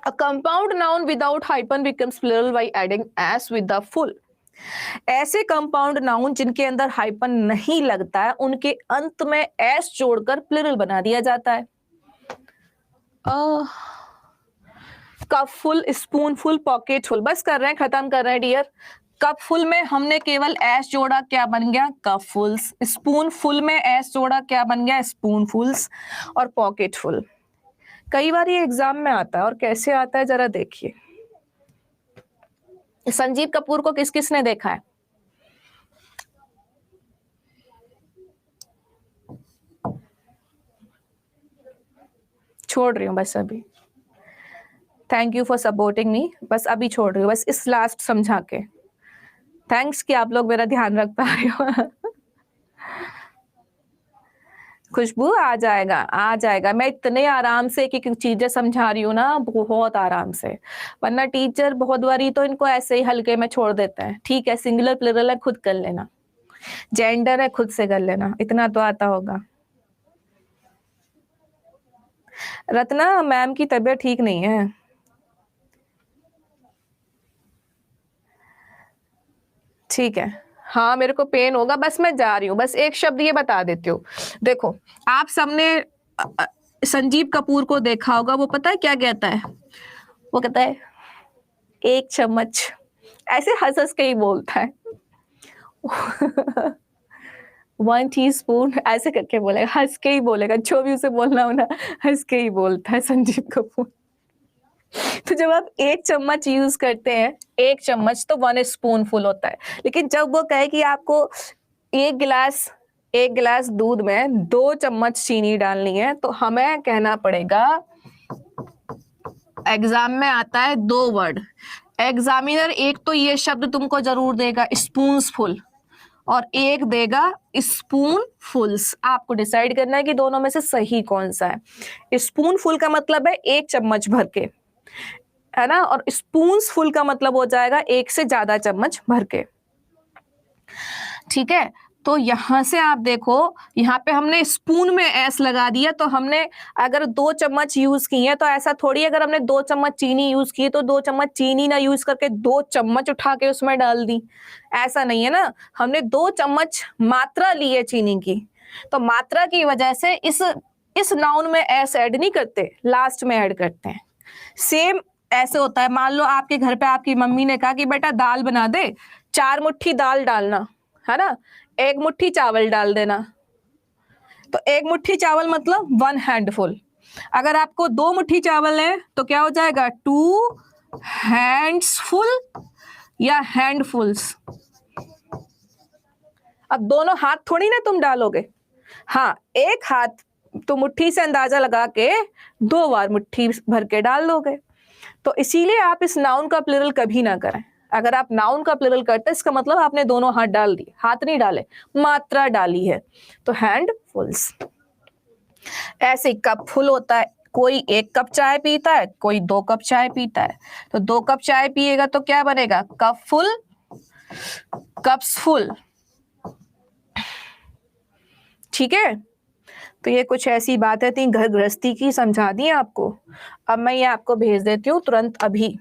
A compound noun without hyphen becomes plural by adding s with the full. ऐसे कंपाउंड नाउन जिनके अंदर हाइपन नहीं लगता है उनके अंत में एस जोड़कर प्लूरल बना दिया जाता है. Cup full, spoonful, pocket full. बस कर रहे हैं, खत्म कर रहे हैं डियर. कप फुल में हमने केवल एस जोड़ा, क्या बन गया? कप फुल्स. स्पून फुल में एस जोड़ा, क्या बन गया? स्पून फुल्स. और पॉकेट फुल. कई बार ये एग्जाम में आता है, और कैसे आता है जरा देखिए. संजीव कपूर को किस किसने देखा है? छोड़ रही हूँ बस अभी. Thank you for supporting me. बस अभी छोड़ रही हूँ, बस इस लास्ट समझा के. थैंक्स कि आप लोग मेरा ध्यान रख पा रहे हो. खुशबू आ जाएगा, आ जाएगा. मैं इतने आराम से एक एक चीजें समझा रही हूँ ना, बहुत आराम से. वरना टीचर बहुत बारी तो इनको ऐसे ही हल्के में छोड़ देते हैं. ठीक है, सिंगुलर प्लूरल है, खुद कर लेना. जेंडर है, खुद से कर लेना. इतना तो आता होगा. रत्ना मैम की तबीयत ठीक नहीं है. ठीक है, हाँ मेरे को पेन होगा. बस मैं जा रही हूँ. बस एक शब्द ये बता देती हूँ. देखो, आप सबने संजीव कपूर को देखा होगा. वो पता है क्या कहता है? वो कहता है 1 चम्मच. ऐसे हंस हंस के ही बोलता है. 1 टीस्पून ऐसे करके बोलेगा, हंस के ही बोलेगा. जो भी उसे बोलना हो ना, हंस के ही बोलता है संजीव कपूर. तो जब आप 1 चम्मच यूज करते हैं, 1 चम्मच तो 1 स्पून फुल होता है. लेकिन जब वो कहे कि आपको 1 गिलास दूध में 2 चम्मच चीनी डालनी है, तो हमें कहना पड़ेगा. एग्जाम में आता है 2 वर्ड. एग्जामिनर एक तो ये शब्द तुमको जरूर देगा, स्पून्सफुल, और एक देगा स्पून फुल्स. आपको डिसाइड करना है कि दोनों में से सही कौन सा है. स्पून फुल का मतलब है 1 चम्मच भर के, है ना. और स्पून्स फुल का मतलब हो जाएगा 1 से ज्यादा चम्मच भर के. ठीक है, तो यहां से आप देखो, यहाँ पे हमने स्पून में एस लगा दिया. तो हमने अगर 2 चम्मच यूज की है, तो ऐसा थोड़ी अगर हमने 2 चम्मच चीनी यूज की तो 2 चम्मच चीनी ना यूज करके 2 चम्मच उठा के उसमें डाल दी. ऐसा नहीं है ना. हमने 2 चम्मच मात्रा ली है चीनी की, तो मात्रा की वजह से इस नाउन में एस ऐड नहीं करते, लास्ट में ऐड करते हैं. सेम ऐसे होता है. मान लो आपके घर पे आपकी मम्मी ने कहा कि बेटा दाल बना दे, 4 मुट्ठी दाल डालना, है ना. 1 मुट्ठी चावल डाल देना. तो 1 मुट्ठी चावल मतलब 1 हैंडफुल. अगर आपको 2 मुट्ठी चावल है तो क्या हो जाएगा? 2 हैंड्स फुल या हैंडफुल्स. अब दोनों हाथ थोड़ी ना तुम डालोगे. हाँ, एक हाथ तो मुट्ठी से अंदाजा लगा के 2 बार मुट्ठी भर के डाल दोगे. तो इसीलिए आप इस नाउन का प्लूरल कभी ना करें. अगर आप नाउन का प्लूरल करते इसका मतलब आपने दोनों हाथ डाल दिए. हाथ नहीं डाले, मात्रा डाली है. तो हैंडफुल्स. ऐसे कप फुल होता है. कोई 1 कप चाय पीता है, कोई 2 कप चाय पीता है. तो 2 कप चाय पिएगा तो क्या बनेगा? Cup full, cups full. ठीक है, तो ये कुछ ऐसी बातें थी घर गृहस्थी की, समझा दी आपको. अब मैं ये आपको भेज देती हूँ तुरंत अभी.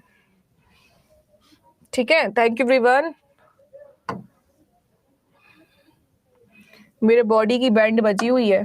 ठीक है, थैंक यू एवरीवन. मेरे बॉडी की बैंड बजी हुई है.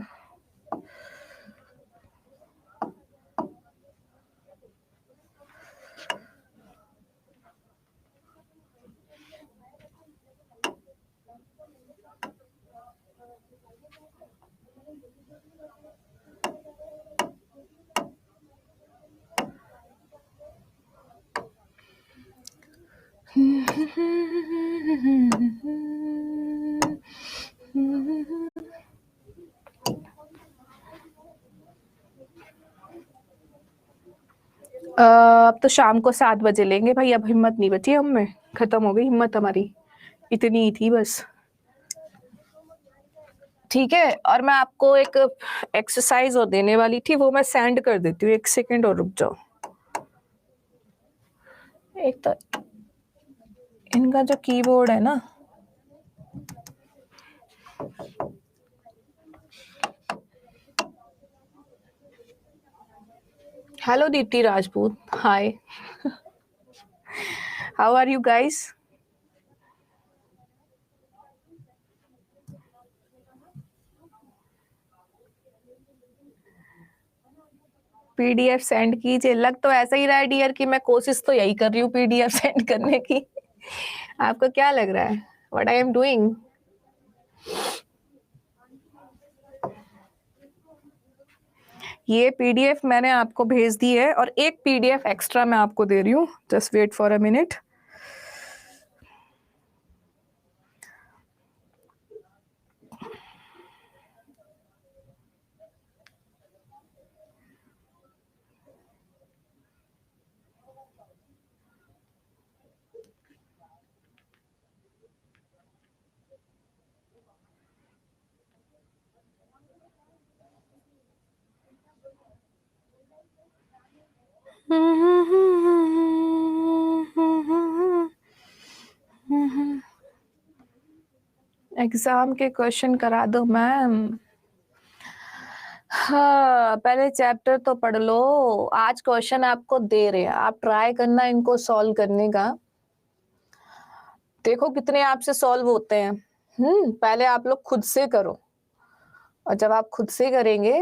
अब तो शाम को 7 बजे लेंगे भाई. अब हिम्मत नहीं बची हम में, खत्म हो गई हिम्मत हमारी. इतनी ही थी बस. ठीक है, और मैं आपको एक एक्सरसाइज और देने वाली थी, वो मैं सेंड कर देती हूँ. 1 सेकेंड और रुक जाओ. एक तो इनका जो कीबोर्ड है ना, Hello, Deepti Rajput. Hi. How are you guys? PDF send कीजिए। लग तो ऐसा ही रहा है डियर कि मैं कोशिश तो यही कर रही हूँ पीडीएफ सेंड करने की। आपको क्या लग रहा है? What I am doing? ये पीडीएफ मैंने आपको भेज दी है और एक पीडीएफ एक्स्ट्रा मैं आपको दे रही हूँ। Just wait for a minute. Exam के क्वेश्चन करा दो मैम। हाँ, पहले चैप्टर तो पढ़ लो। आज क्वेश्चन आपको दे रहे हैं, आप ट्राई करना इनको सॉल्व करने का। देखो कितने आपसे सॉल्व होते हैं। पहले आप लोग खुद से करो, और जब आप खुद से करेंगे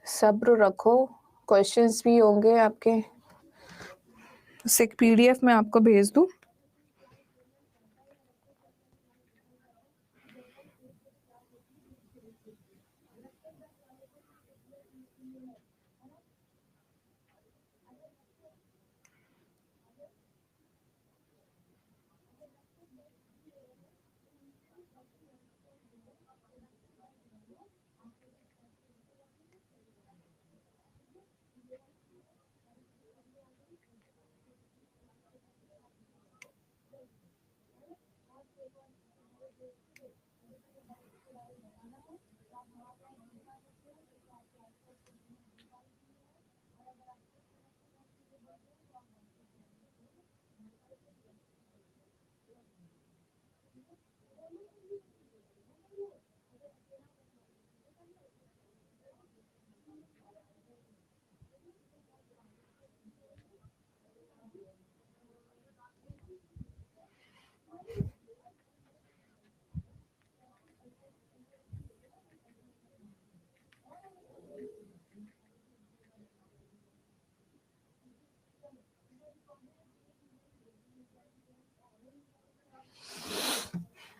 सब्र रखो, क्वेश्चंस भी होंगे आपके। एक पीडीएफ में आपको भेज दूं।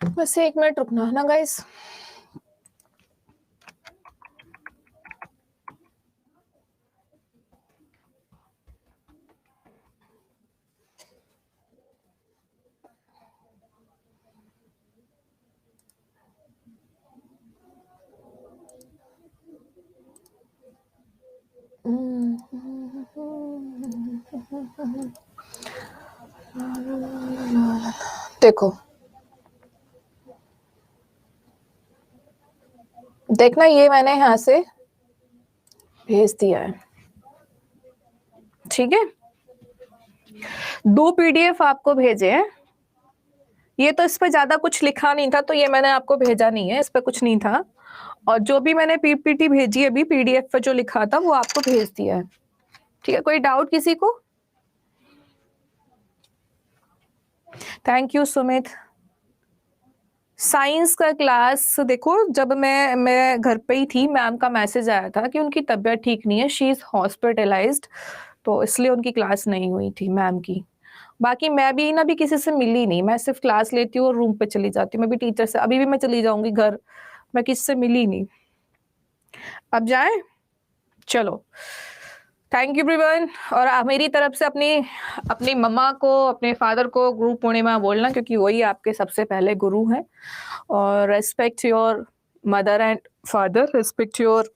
बस 1 मिनट रुकना है ना गाइस। देखो, देखना ये मैंने यहाँ से भेज दिया है, ठीक है। 2 पीडीएफ आपको भेजे हैं। ये तो इस पे ज्यादा कुछ लिखा नहीं था, तो ये मैंने आपको भेजा नहीं है, इस पे कुछ नहीं था। और जो भी मैंने पीपीटी भेजी अभी पीडीएफ पे जो लिखा था वो आपको भेज दिया है, ठीक है। कोई डाउट किसी को? Thank you Sumit. साइंस का क्लास देखो, जब मैं घर पे ही थी, मैम का मैसेज आया था कि उनकी तबीयत ठीक नहीं है, शी इज हॉस्पिटलाइज्ड, तो इसलिए उनकी क्लास नहीं हुई थी मैम की। बाकी मैं भी ना भी किसी से मिली नहीं, मैं सिर्फ क्लास लेती हूँ और रूम पे चली जाती हूँ। मैं भी टीचर से, अभी भी मैं चली जाऊंगी घर, मैं किसी से मिली नहीं। अब जाएं? चलो, थैंक यू एवरीवन। और मेरी तरफ से अपनी मम्मा को, अपने फादर को गुरु पूर्णिमा बोलना, क्योंकि वही आपके सबसे पहले गुरु हैं। और respect your mother and father, respect your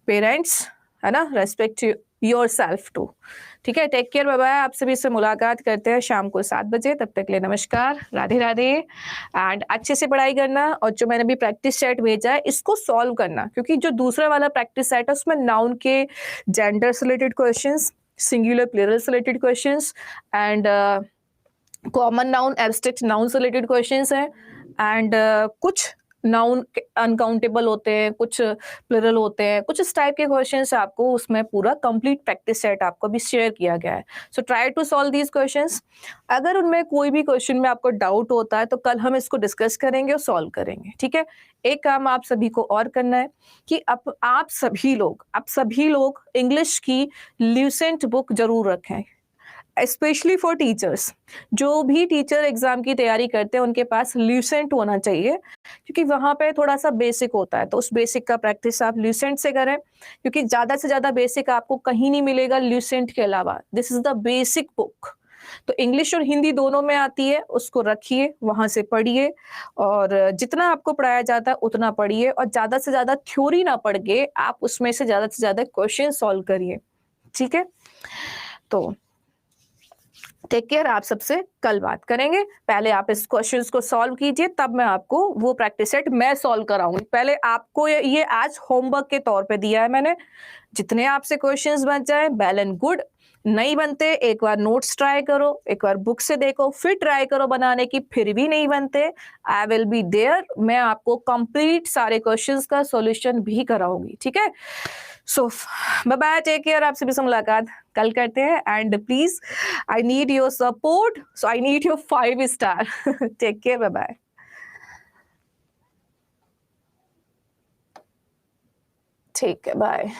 parents, है ना, रेस्पेक्ट योरसेल्फ टू। ठीक है, टेक केयर, बाय बाय। आप सभी से मुलाकात करते हैं शाम को 7 बजे। तब तक के लिए नमस्कार, राधे राधे। एंड अच्छे से पढ़ाई करना, और जो मैंने भी प्रैक्टिस सेट भेजा है इसको सॉल्व करना, क्योंकि जो दूसरा वाला प्रैक्टिस सेट है उसमें नाउन के जेंडर से रिलेटेड क्वेश्चंस, सिंगुलर प्लूरल से related questions, and common noun abstract noun से रिलेटेड क्वेश्चंस हैं, एंड कुछ नाउन अनकाउंटेबल होते हैं, कुछ प्लूरल होते हैं, कुछ इस टाइप के क्वेश्चंस आपको उसमें पूरा कंप्लीट प्रैक्टिस सेट आपको भी शेयर किया गया है। So try to solve these questions. अगर उनमें कोई भी क्वेश्चन में आपको डाउट होता है तो कल हम इसको डिस्कस करेंगे और सॉल्व करेंगे। ठीक है, एक काम आप सभी को और करना है कि अब आप सभी लोग इंग्लिश की ल्यूसेंट बुक जरूर रखें, स्पेशली फॉर टीचर्स। जो भी टीचर एग्जाम की तैयारी करते हैं उनके पास ल्यूसेंट होना चाहिए, क्योंकि वहां पे थोड़ा सा बेसिक होता है, तो उस बेसिक का प्रैक्टिस आप ल्यूसेंट से करें, क्योंकि ज्यादा से ज्यादा बेसिक आपको कहीं नहीं मिलेगा ल्यूसेंट के अलावा। This is the basic book. तो इंग्लिश और हिंदी दोनों में आती है, उसको रखिए, वहां से पढ़िए, और जितना आपको पढ़ाया जाता है उतना पढ़िए, और ज्यादा से ज्यादा थ्योरी ना पढ़ के आप उसमें से ज्यादा क्वेश्चन सॉल्व करिए। ठीक है, तो टेक केयर, आप सबसे कल बात करेंगे। पहले आप इस क्वेश्चंस को सॉल्व कीजिए, तब मैं आपको वो प्रैक्टिस सेट मैं सॉल्व कराऊंगी। पहले आपको ये आज होमवर्क के तौर पे दिया है मैंने। जितने आपसे क्वेश्चंस बन जाए वेल एंड गुड, नहीं बनते एक बार नोट्स ट्राई करो, एक बार बुक से देखो, फिर ट्राई करो बनाने की, फिर भी नहीं बनते, आई विल बी देयर, मैं आपको कंप्लीट सारे क्वेश्चंस का सॉल्यूशन भी कराऊंगी। ठीक है, so bye bye, take care. आप सभी से मुलाकात कल करते हैं, and please I need your support, so I need your 5 star. Take care, bye bye. ठीक है, बाय।